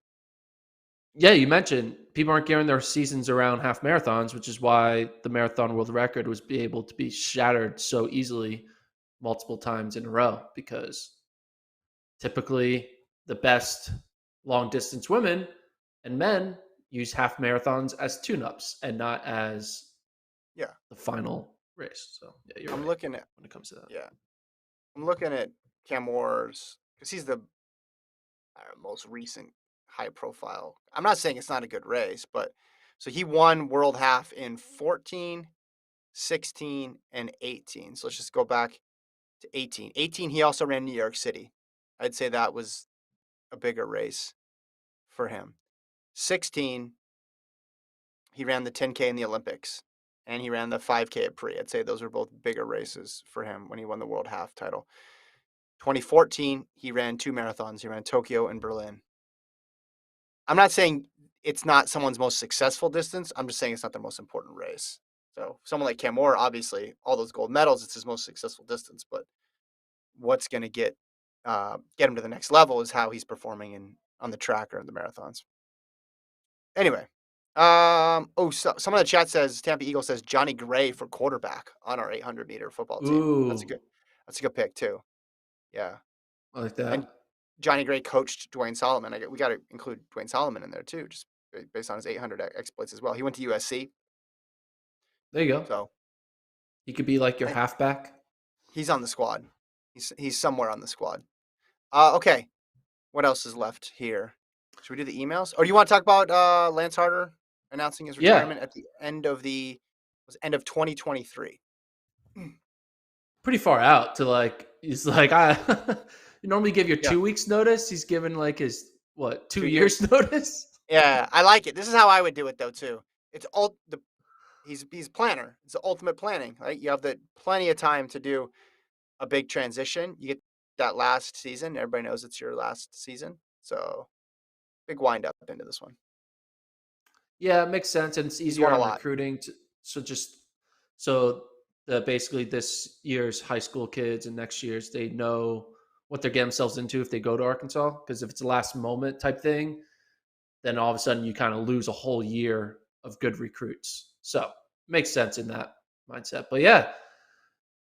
yeah, you mentioned people aren't gearing their seasons around half marathons, which is why the marathon world record was be able to be shattered so easily multiple times in a row, because typically the best long distance women and men use half marathons as tune-ups and not as Yeah. the final race. So yeah, you're I'm right looking at when it comes to that. yeah. I'm looking at Cam Moore's because he's the most recent high profile. I'm not saying it's not a good race, but so he won World Half in 14, 16, and 18. So let's just go back to 18. 18, he also ran New York City. I'd say that was a bigger race for him. 16, he ran the 10K in the Olympics and he ran the 5K at Pre. I'd say those were both bigger races for him when he won the World Half title. 2014, he ran two marathons. He ran Tokyo and Berlin. I'm not saying it's not someone's most successful distance. I'm just saying it's not their most important race. So someone like Cam Moore, obviously, all those gold medals, it's his most successful distance. But what's going to get him to the next level is how he's performing on the track or in the marathons. Anyway, so someone in the chat says Tampa Eagle says Johnny Gray for quarterback on our 800-meter football team. Ooh, That's a good pick too. Yeah, I like and that. Johnny Gray coached Dwayne Solomon. We got to include Dwayne Solomon in there too, just based on his 800 exploits as well. He went to USC, There you go. so He could be like your I think halfback. he's on the squad. He's somewhere on the squad. Okay, what else is left here? Should we do the emails, or do you want to talk about Lance Harder announcing his Yeah, retirement at the end of 2023? pretty far out to like, he's like, I you normally give your Yeah, 2 weeks notice. He's given like his what, 2 2 years years. notice. Yeah, I like it. This is how I would do it though too. It's all the he's planner. It's the ultimate planning. Right, you have the plenty of time to do a big transition. You get that last season. Everybody knows it's your last season, so big wind up into this one. Yeah, it makes sense, and it's He's easier won a on lot. recruiting. So just so the basically this year's high school kids and next year's, they know what they're getting themselves into if they go to Arkansas. Because if it's a last moment type thing, then all of a sudden you kind of lose a whole year of good recruits. So makes sense in that mindset. But yeah,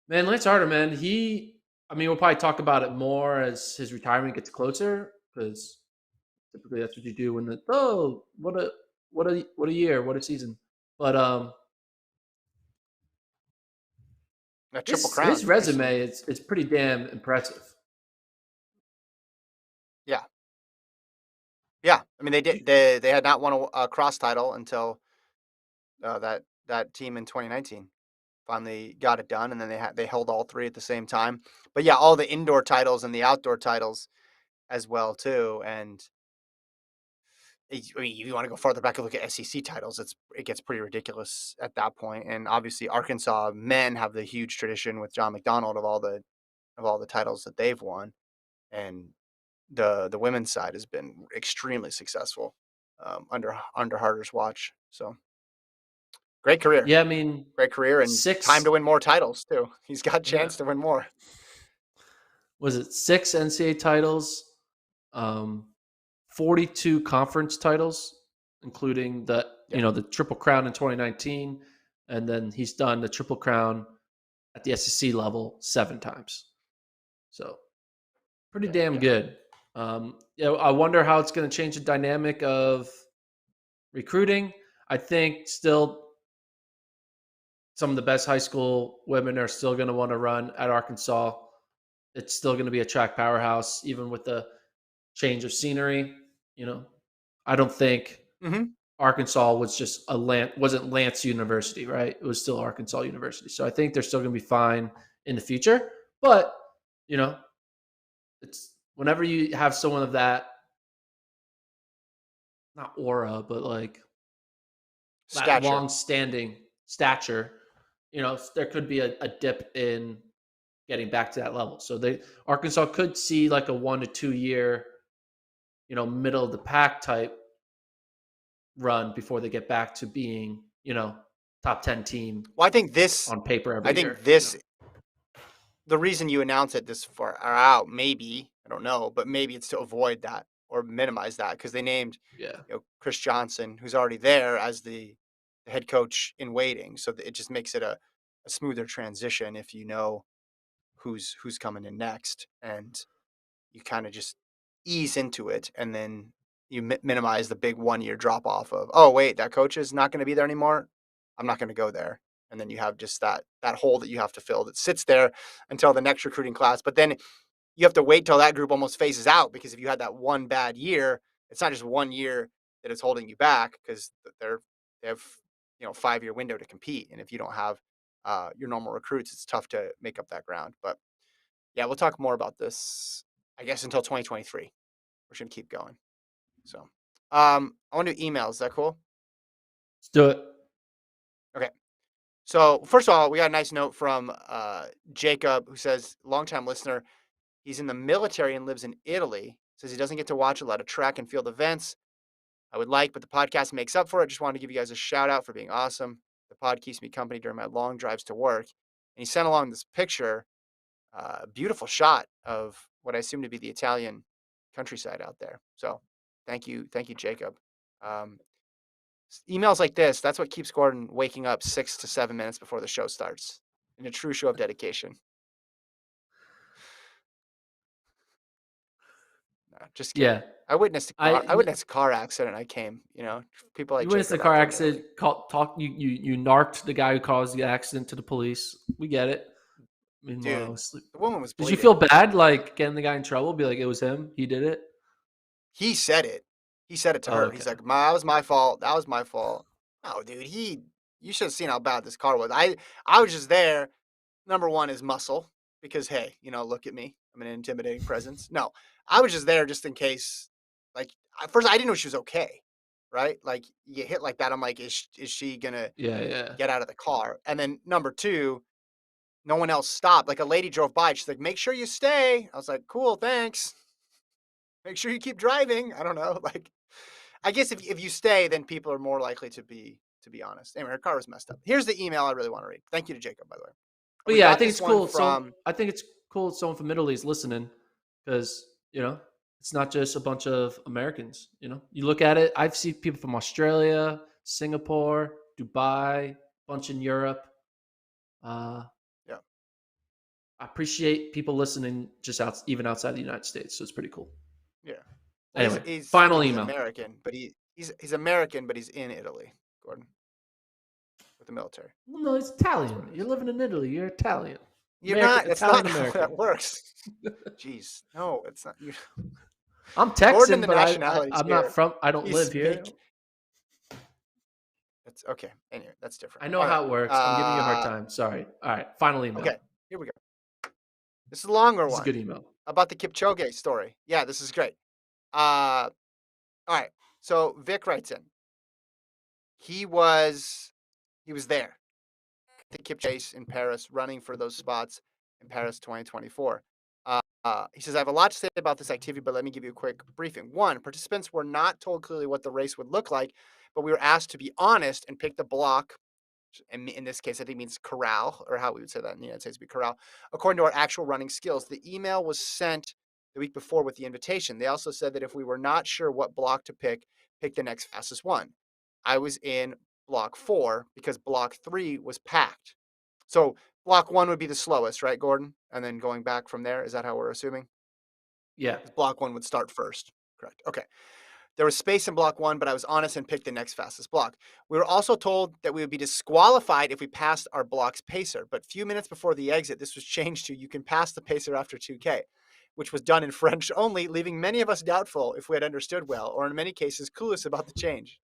man, Lance Harder, man, I mean, we'll probably talk about it more as his retirement gets closer, because typically that's what you do when what a year, what a season. But A triple his crown. resume is pretty damn impressive. Yeah, yeah. I mean, they did. They had not won a cross title until that team in 2019 finally got it done, and then they held all three at the same time. But yeah, all the indoor titles and the outdoor titles as well too. And I mean, if you want to go farther back and look at SEC titles, it gets pretty ridiculous at that point. And obviously, Arkansas men have the huge tradition with John McDonald of all the titles that they've won, and the women's side has been extremely successful under Harder's watch. So Yeah, I mean, great career, and time six to win more titles too. He's got a yeah, chance to win more. was it six NCAA titles, um, 42 conference titles, including Yeah, the Triple Crown in 2019, and then he's done the Triple Crown at the SEC level 7 times. So pretty yeah, damn yeah. good. I wonder how it's going to change the dynamic of recruiting. I think still some of the best high school women are still going to want to run at Arkansas. It's still going to be a track powerhouse, even with the change of scenery. You know, I don't think Mm-hmm. Arkansas was just wasn't Lance University, right? It was still Arkansas University. So I think they're still going to be fine in the future. But you know, it's whenever you have someone of that, not aura, but like that Stature. long-standing stature, there could be a dip in getting back to that level. So Arkansas could see like a 1 to 2 year, middle of the pack type run before they get back to being, top 10 team Well, on paper I every think year. this the reason you announce it this far out, maybe I don't know, but maybe it's to avoid that or minimize that because they named, Yeah. Chris Johnson, who's already there, as the head coach in waiting. So it just makes it a smoother transition if you know who's coming in next, and you kind of just ease into it, and then you minimize the big 1 year drop off of, oh wait, that coach is not going to be there anymore. I'm not going to go there, and then you have just that hole that you have to fill that sits there until the next recruiting class. But then you have to wait till that group almost phases out, because if you had that one bad year, it's not just 1 year that is holding you back, because they have 5 year window to compete, and if you don't have your normal recruits, it's tough to make up that ground. But yeah, we'll talk more about this, I guess, until 2023. We're just gonna keep going. So, I want to do emails. Is that cool? Let's do it. Okay. So first of all, we got a nice note from Jacob, who says, longtime listener. He's in the military and lives in Italy. Says he doesn't get to watch a lot of track and field events. I would like, but the podcast makes up for it. Just wanted to give you guys a shout out for being awesome. The pod keeps me company during my long drives to work. And he sent along this picture, beautiful shot of what I assume to be the Italian countryside out there. So thank you, Jacob. Um, Emails like this, that's what keeps Gordon waking up 6 to 7 minutes before the show starts, in a true show of dedication. No, just kidding. Yeah. I I witnessed a car accident. I came, people like You witnessed a Jacob out car there in Italy. accident. You narked the guy who caused the accident to the police. We get it. Meanwhile, I Dude, was asleep. the woman was Did you feel bleeding. bad, like getting the guy in trouble? Be like, it was him. He did it. He said it. He said it to Oh, her. He's okay. like, that was my fault. That was my fault. No, dude, you should have seen how bad this car was. I was just there. Number one is muscle, because, hey, look at me. I'm an intimidating presence. No, I was just there just in case. Like, at first, I didn't know she was okay. Right? Like, you get hit like that. I'm like, is she going to Yeah, yeah, get out of the car? And then number two, no one else stopped. Like, a lady drove by. She's like, make sure you stay. I was like, cool, thanks. Make sure you keep driving. I don't know. Like, I guess if you stay, then people are more likely to be honest. Anyway, her car was messed up. Here's the email I really want to read. Thank you to Jacob, by the way. but We yeah, got this one from I think it's cool. Someone from Italy is listening because it's not just a bunch of Americans. You look at it. I've seen people from Australia, Singapore, Dubai, bunch in Europe. Uh, yeah. I appreciate people listening just even outside the United States. So it's pretty cool. Yeah. Well, Anyway, I final mean, he's email. American, but he's American, but he's in Italy, Gordon, with the military. Well, no, it's That's what Italian. it You're is. living in Italy. You're Italian. You're American, not. That's Italian not how that American. works. Jeez, no, it's not. I'm Gordon and Texan, the but nationalities I'm not here. from. I don't live He's here. make. That's okay. Anyway, that's different. I know All right. how it works. I'm giving you a hard time. Sorry. All right. Final email. Okay. Here we go. This is a longer This is a one good email. about the Kipchoge story. Yeah, this is great. Uh, all right. So Vic writes in. He was he was there. The Kip Chase in Paris, running for those spots in Paris 2024. He says, I have a lot to say about this activity, but let me give you a quick briefing. One, participants were not told clearly what the race would look like, but we were asked to be honest and pick the block. And in this case, I think it means corral, or how we would say that in the United States would be corral, according to our actual running skills. The email was sent the week before with the invitation. They also said that if we were not sure what block to pick the next fastest one. I was in block 4 because block 3 was packed. So block 1 would be the slowest, right, Gordon? And then going back from there, is that how we're assuming? Yeah. Because block 1 would start first. Correct. Okay. There was space in block 1, but I was honest and picked the next fastest block. We were also told that we would be disqualified if we passed our block's pacer, but few minutes before the exit, this was changed to you can pass the pacer after 2K, which was done in French only, leaving many of us doubtful if we had understood well, or in many cases, clueless about the change.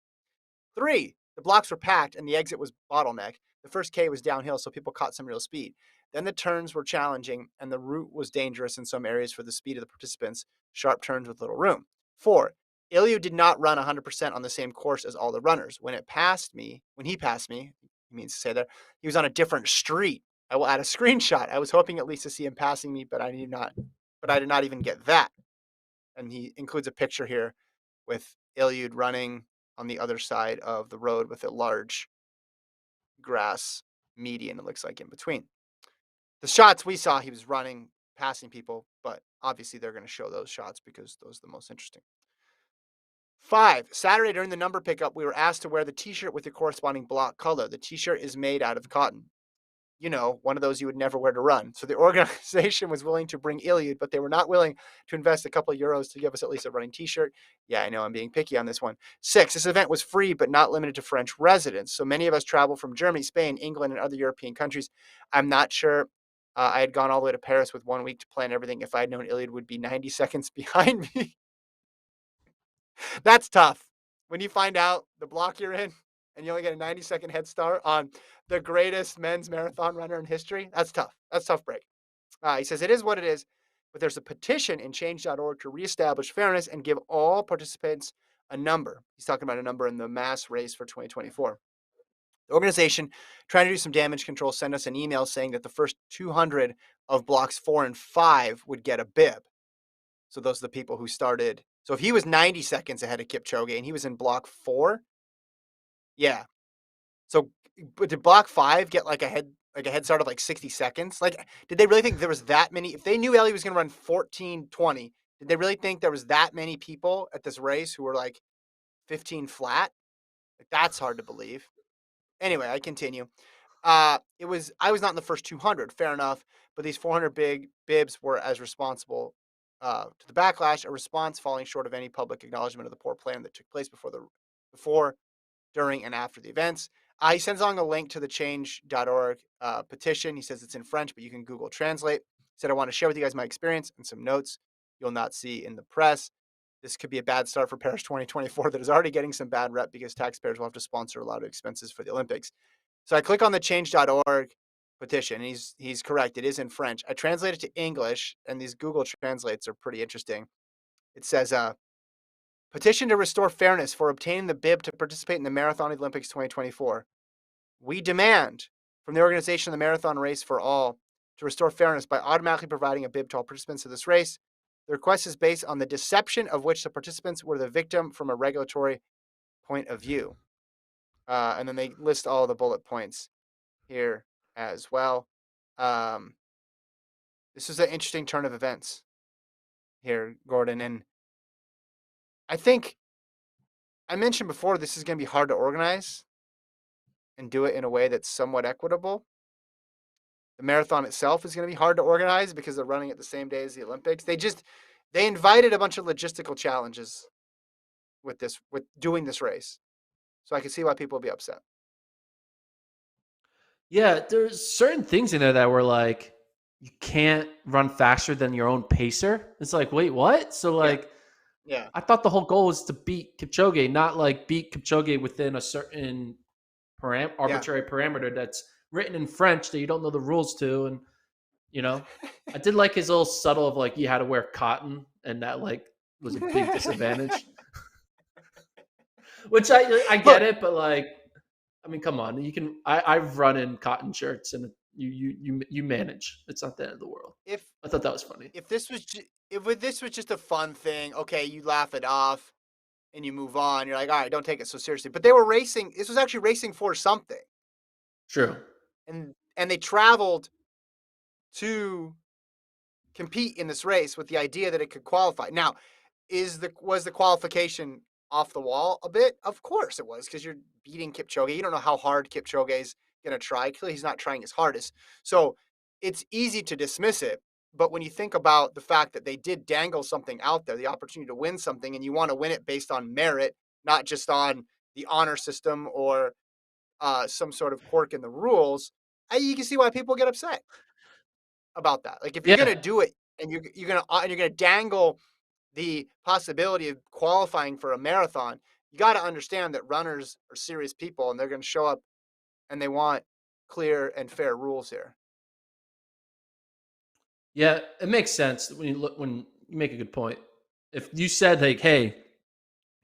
3, the blocks were packed and the exit was bottleneck. The first K was downhill, so people caught some real speed. Then the turns were challenging and the route was dangerous in some areas for the speed of the participants, sharp turns with little room. 4, Ilyu did not run 100% on the same course as all the runners. When he passed me, he means to say that, he was on a different street. I will add a screenshot. I was hoping at least to see him passing me, but I did not even get that. And he includes a picture here with Ilyud running on the other side of the road with a large grass median, it looks like, in between. The shots we saw, he was running, passing people, but obviously they're going to show those shots because those are the most interesting. 5. Saturday during the number pickup, we were asked to wear the t-shirt with the corresponding block color. The t-shirt is made out of cotton. One of those you would never wear to run. So the organization was willing to bring Iliad, but they were not willing to invest a couple of euros to give us at least a running t-shirt. Yeah, I know I'm being picky on this one. 6, this event was free, but not limited to French residents. So many of us travel from Germany, Spain, England, and other European countries. I'm not sure. I had gone all the way to Paris with 1 week to plan everything. If I had known Iliad would be 90 seconds behind me, that's tough. When you find out the block you're in and you only get a 90-second head start on the greatest men's marathon runner in history, that's tough. That's a tough break. He says, it is what it is, but there's a petition in change.org to reestablish fairness and give all participants a number. He's talking about a number in the mass race for 2024. The organization, trying to do some damage control, sent us an email saying that the first 200 of blocks 4 and 5 would get a bib. So those are the people who started. So if he was 90 seconds ahead of Kipchoge and he was in block 4, yeah. So, but did block 5 get like a head start of like 60 seconds? Like, did they really think there was that many? If they knew Ellie was going to run 14:20, did they really think there was that many people at this race who were like 15 flat? Like, that's hard to believe. Anyway, I continue. I was not in the first 200, fair enough, but these 400 big bibs were as responsible to the backlash, a response falling short of any public acknowledgement of the poor plan that took place before, during, and after the events. He sends along a link to the change.org petition. He says it's in French, but you can Google Translate. He said, I want to share with you guys my experience and some notes you'll not see in the press. This could be a bad start for Paris 2024 that is already getting some bad rep because taxpayers will have to sponsor a lot of expenses for the Olympics. So I click on the change.org petition, and he's correct. It is in French. I translate it to English, and these Google translates are pretty interesting. It says, petition to restore fairness for obtaining the bib to participate in the Marathon Olympics 2024. We demand from the organization of the Marathon Race for All to restore fairness by automatically providing a bib to all participants of this race. The request is based on the deception of which the participants were the victim from a regulatory point of view. And then they list all the bullet points here as well. Um, this is an interesting turn of events here, Gordon. And I think I mentioned before this is going to be hard to organize and do it in a way that's somewhat equitable. The marathon itself is going to be hard to organize because they're running it the same day as the Olympics. They invited a bunch of logistical challenges with doing this race. So I can see why people will be upset. Yeah, there's certain things in there that were like, you can't run faster than your own pacer. It's like, wait, what? So Yeah. like, Yeah. I thought the whole goal was to beat Kipchoge, not like beat Kipchoge within a certain Yeah. arbitrary parameter that's written in French that you don't know the rules to. And I did like his little subtle of like you had to wear cotton, and that like was a big disadvantage. Which I get Look, it, but like, I mean, come on, you can. I've run in cotton shirts, and you manage. It's not the end of the world. if I thought that was funny. if this was just a fun thing, okay, you laugh it off and you move on. You're like, all right, don't take it so seriously. But they were racing. This was actually racing for something, True. and they traveled to compete in this race with the idea that it could qualify. Now, was the qualification off the wall a bit? Of course it was, because you're beating Kipchoge. You don't know how hard Kipchoge's going to try. Clearly, he's not trying his hardest. So it's easy to dismiss it. But when you think about the fact that they did dangle something out there, the opportunity to win something, and you want to win it based on merit, not just on the honor system or some sort of quirk in the rules, you can see why people get upset about that. Like if you're Yeah. gonna do it and you're gonna dangle the possibility of qualifying for a marathon, you got to understand that runners are serious people and they're going to show up and they want clear and fair rules here. Yeah, it makes sense when you make a good point. If you said like, "Hey,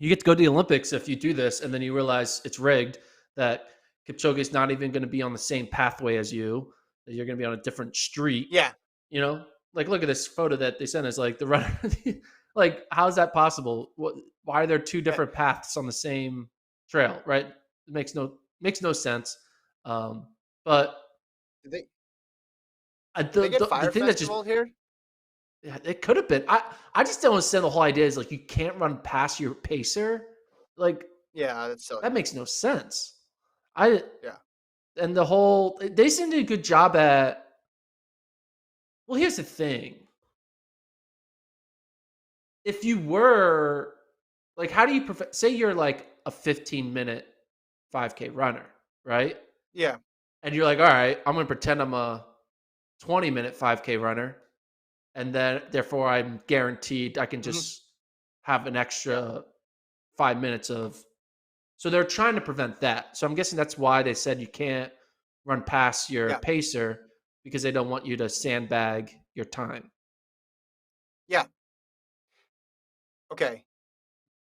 you get to go to the Olympics if you do this," and then you realize it's rigged, that Kipchoge is not even going to be on the same pathway as you, that you're going to be on a different street. Yeah, Like look at this photo that they sent us. Like the runner, like how is that possible? Why are there two yeah. different paths on the same trail? Right? It makes no sense. But Did they I, did they get the Fire thing that just Festival here? Yeah, it could have been. I just don't understand the whole idea is like you can't run past your pacer. Like Yeah, that's silly. that makes no sense. I Yeah. and the whole they seem to do a good job at. Well, here's the thing: if you were like, how do you say you're like a 15-minute 5K runner, right? Yeah. And you're like, all right, I'm going to pretend I'm a 20-minute 5K runner, and then therefore I'm guaranteed I can Hmm. just have an Yeah. extra 5 minutes of. So they're trying to prevent that. So I'm guessing that's why they said you can't run past your Yeah. pacer because they don't want you to sandbag your time. Yeah. Okay.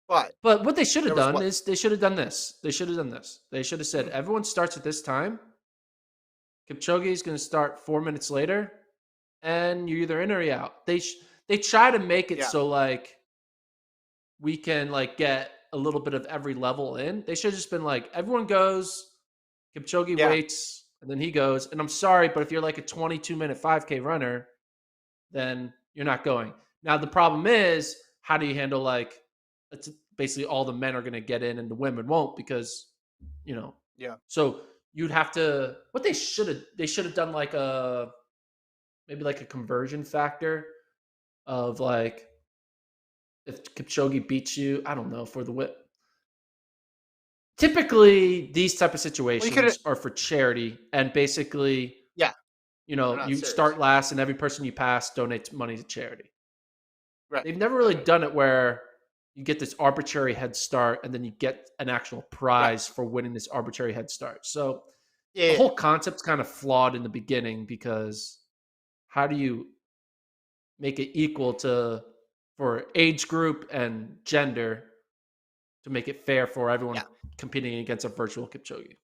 But But what they should have there was done what? is they should have done this. They should have done this. They should have said everyone starts at this time. Kipchoge is going to start 4 minutes later, and you're either in or you're out. They try to make it Yeah. so like we can like get a little bit of every level in. They should have just been like everyone goes, Kipchoge Yeah. waits, and then he goes. And I'm sorry, but if you're like a 22-minute 5K runner, then you're not going. Now the problem is, how do you handle like it's basically all the men are going to get in and the women won't because you know. Yeah. So you'd have to what they should have done like a maybe like a conversion factor of like if Kipchoge beats you, I don't know for the whip. Typically, these type of Well, you could have. situations are for charity, and basically, Yeah. They're not you start serious. last, and every person you pass donates money to charity. Right. They've never Right. really Right. done it where you get this arbitrary head start, and then you get an actual Right. prize for winning this arbitrary head start. So Yeah. the Yeah. whole concept's kind of flawed in the beginning because how do you make it equal to for age group and gender to make it fair for everyone Yeah. competing against a virtual Kipchoge?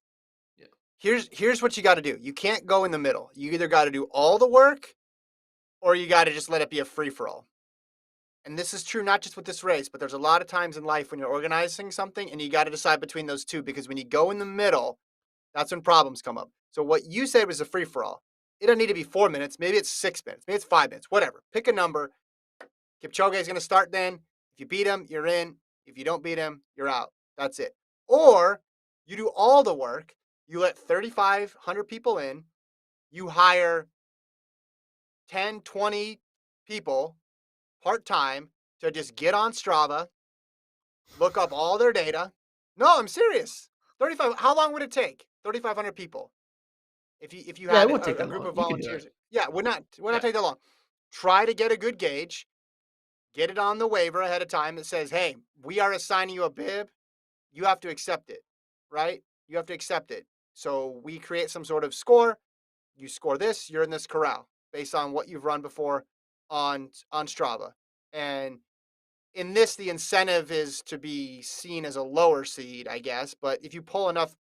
Yeah. Here's what you got to do. You can't go in the middle. You either got to do all the work or you got to just let it be a free for all. And this is true not just with this race, but there's a lot of times in life when you're organizing something and you got to decide between those two because when you go in the middle, that's when problems come up. So what you said was a free for all. It doesn't need to be 4 minutes. Maybe it's 6 minutes. Maybe it's 5 minutes. Whatever. Pick a number. Kipchoge is going to start then. If you beat him, you're in. If you don't beat him, you're out. That's it. Or you do all the work. You let 3,500 people in. You hire 10, 20 people part time to just get on Strava, look up all their data. No, I'm serious. 35. How long would it take? 3,500 people. If you Yeah, it had won't take a that group long. of You could do it. volunteers, yeah, would not Yeah. take that long. Try to get a good gauge. Get it on the waiver ahead of time that says, "Hey, we are assigning you a bib. You have to accept it, right? You have to accept it." So we create some sort of score. You score this, you're in this corral based on what you've run before on Strava. And in this, the incentive is to be seen as a lower seed, I guess. But if you pull enough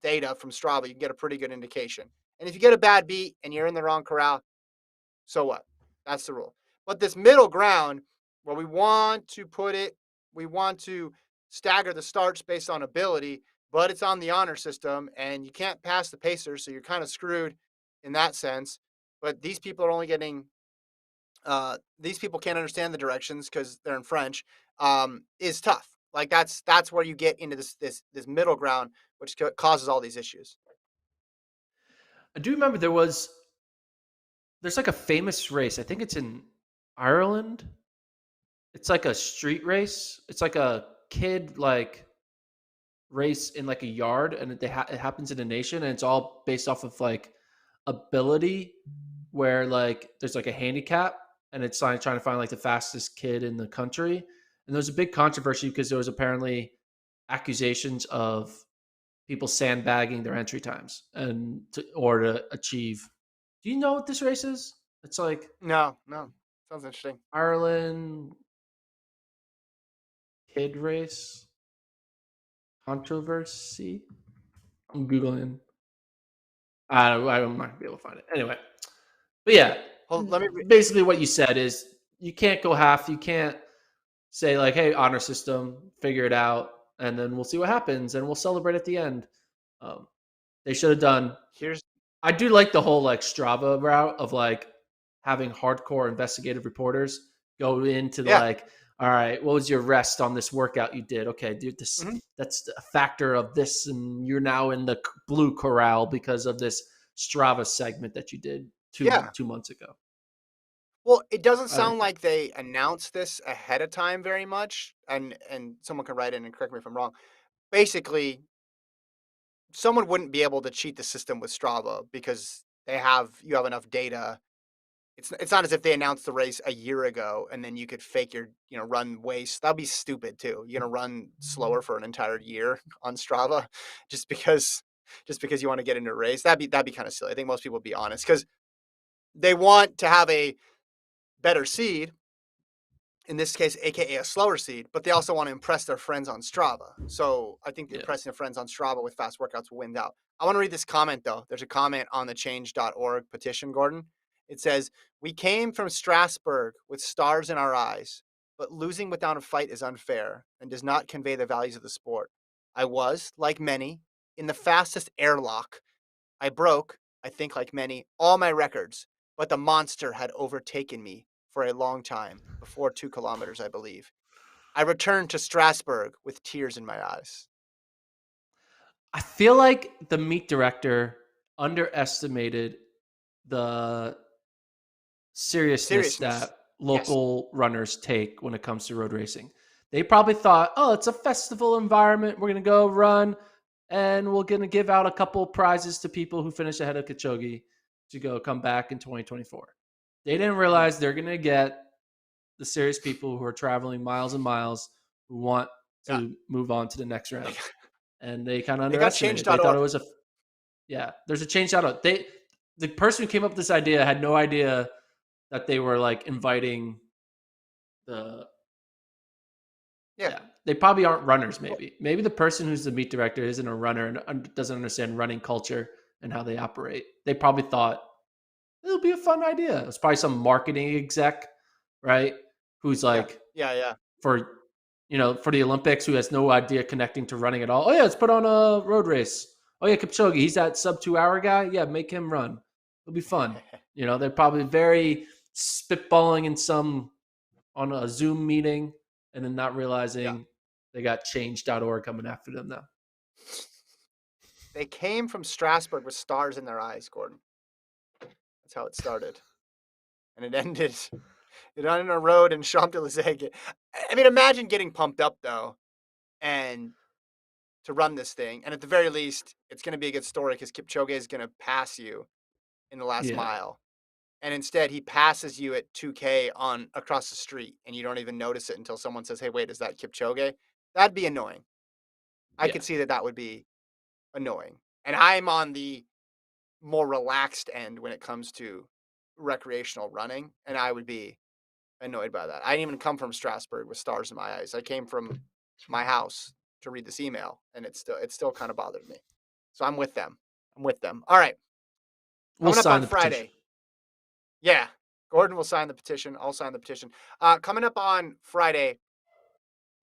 data from Strava, you can get a pretty good indication. And if you get a bad beat and you're in the wrong corral, so what? That's the rule. But this middle ground where we want to stagger the starts based on ability, but it's on the honor system and you can't pass the pacer, so you're kind of screwed in that sense. But these people are only getting these people can't understand the directions because they're in French. Is tough. Like that's where you get into this middle ground, which causes all these issues. I do remember there's like a famous race. I think it's in Ireland. It's like a street race. It's like a kid like race in like a yard, and it happens in a nation, and it's all based off of like ability, where like there's like a handicap, and it's like trying to find like the fastest kid in the country. And there was a big controversy because there was apparently accusations of people sandbagging their entry times or to achieve. Do you know what this race is? It's like No, no, sounds interesting. Ireland kid race controversy. I'm googling. I'm not gonna be able to find it anyway. But yeah, Hold, let me. basically what you said is you can't go half. You can't say like, "Hey, honor system, figure it out, and then we'll see what happens, and we'll celebrate at the end." Um, they should have done. Here's I do like the whole like Strava route of like having hardcore investigative reporters go into Yeah. like, all right, what was your rest on this workout you did? Okay, dude, Hmm. that's a factor of this, and you're now in the blue corral because of this Strava segment that you did two Yeah. 2 months ago. Well, it doesn't I like sound that. like they announced this ahead of time very much, and someone can write in and correct me if I'm wrong. Basically, someone wouldn't be able to cheat the system with Strava because you have enough data. It's not as if they announced the race a year ago and then you could fake your, run waste. That'd be stupid too. You're gonna run slower for an entire year on Strava just because you want to get into a race. That'd be kind of silly. I think most people would be honest because they want to have a better seed, in this case, aka a slower seed, but they also want to impress their friends on Strava. So I think Yeah. impressing their friends on Strava with fast workouts will win out. I want to read this comment though. There's a comment on the change.org petition, Gordon. It says, "We came from Strasbourg with stars in our eyes, but losing without a fight is unfair and does not convey the values of the sport. I was, like many, in the fastest airlock. I broke, I think like many, all my records, but the monster had overtaken me for a long time, before 2 kilometers, I believe. I returned to Strasbourg with tears in my eyes." I feel like the meet director underestimated the seriousness Seriousness. that Yes. local runners take when it comes to road racing. They probably thought, oh, it's a festival environment. We're going to go run and we're going to give out a couple prizes to people who finish ahead of Kipchoge to go come back in 2024. They didn't Mhm. realize they're going to get the serious people who are traveling miles and miles who want Yeah. to move on to the next round. And they kind of They got underestimated. They thought change.org. it was there's a change out. The person who came up with this idea had no idea that they were like inviting the Yeah. they probably aren't runners. Well, Maybe the person who's the meet director isn't a runner and doesn't understand running culture and how they operate. They probably thought it'll be a fun idea. It's probably some marketing exec, right, who's yeah. like Yeah. Yeah. for for the Olympics who has no idea connecting to running at all. Oh yeah, let's put on a road race. Oh yeah, Kipchoge, he's that sub 2 hour guy. Yeah, make him run. It'll be fun. They're probably very spitballing in some on a Zoom meeting and then not Yeah. realizing they got change.org coming after them now. They came from Strasbourg with stars in their eyes, Gordon. That's how it started. And it ended on a road in Champs Elysees. I mean, imagine getting pumped up though, and to run this thing. And at the very least, it's going to be a good story because Kipchoge is going to pass you in the last Yeah, mile. And instead, he passes you at 2K on across the street, and you don't even notice it until someone says, "Hey, wait, is that Kipchoge?" That'd be annoying. I yeah, could see that would be annoying. And I'm on the more relaxed end when it comes to recreational running, and I would be annoyed by that. I didn't even come from Strasbourg with stars in my eyes. I came from my house to read this email, and it still kind of bothered me. So I'm with them. I'm with them. All right. we'll Coming up sign on the petition. Friday. Yeah. Gordon will sign the petition. I'll sign the petition. Coming up on Friday,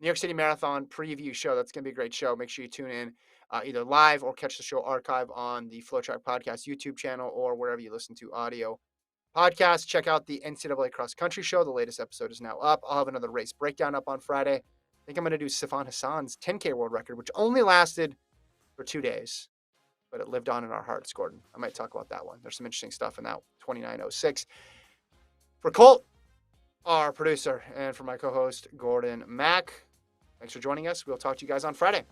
New York City Marathon preview show. That's going to be a great show. Make sure you tune in either live or catch the show archive on the FloTrack Podcast YouTube channel or wherever you listen to audio podcasts. Check out the NCAA Cross Country Show. The latest episode is now up. I'll have another race breakdown up on Friday. I think I'm going to do Sifan Hassan's 10K world record, which only lasted for 2 days, but it lived on in our hearts, Gordon. I might talk about that one. There's some interesting stuff in that 29:06. For Colt, our producer, and for my co host, Gordon Mack, thanks for joining us. We'll talk to you guys on Friday.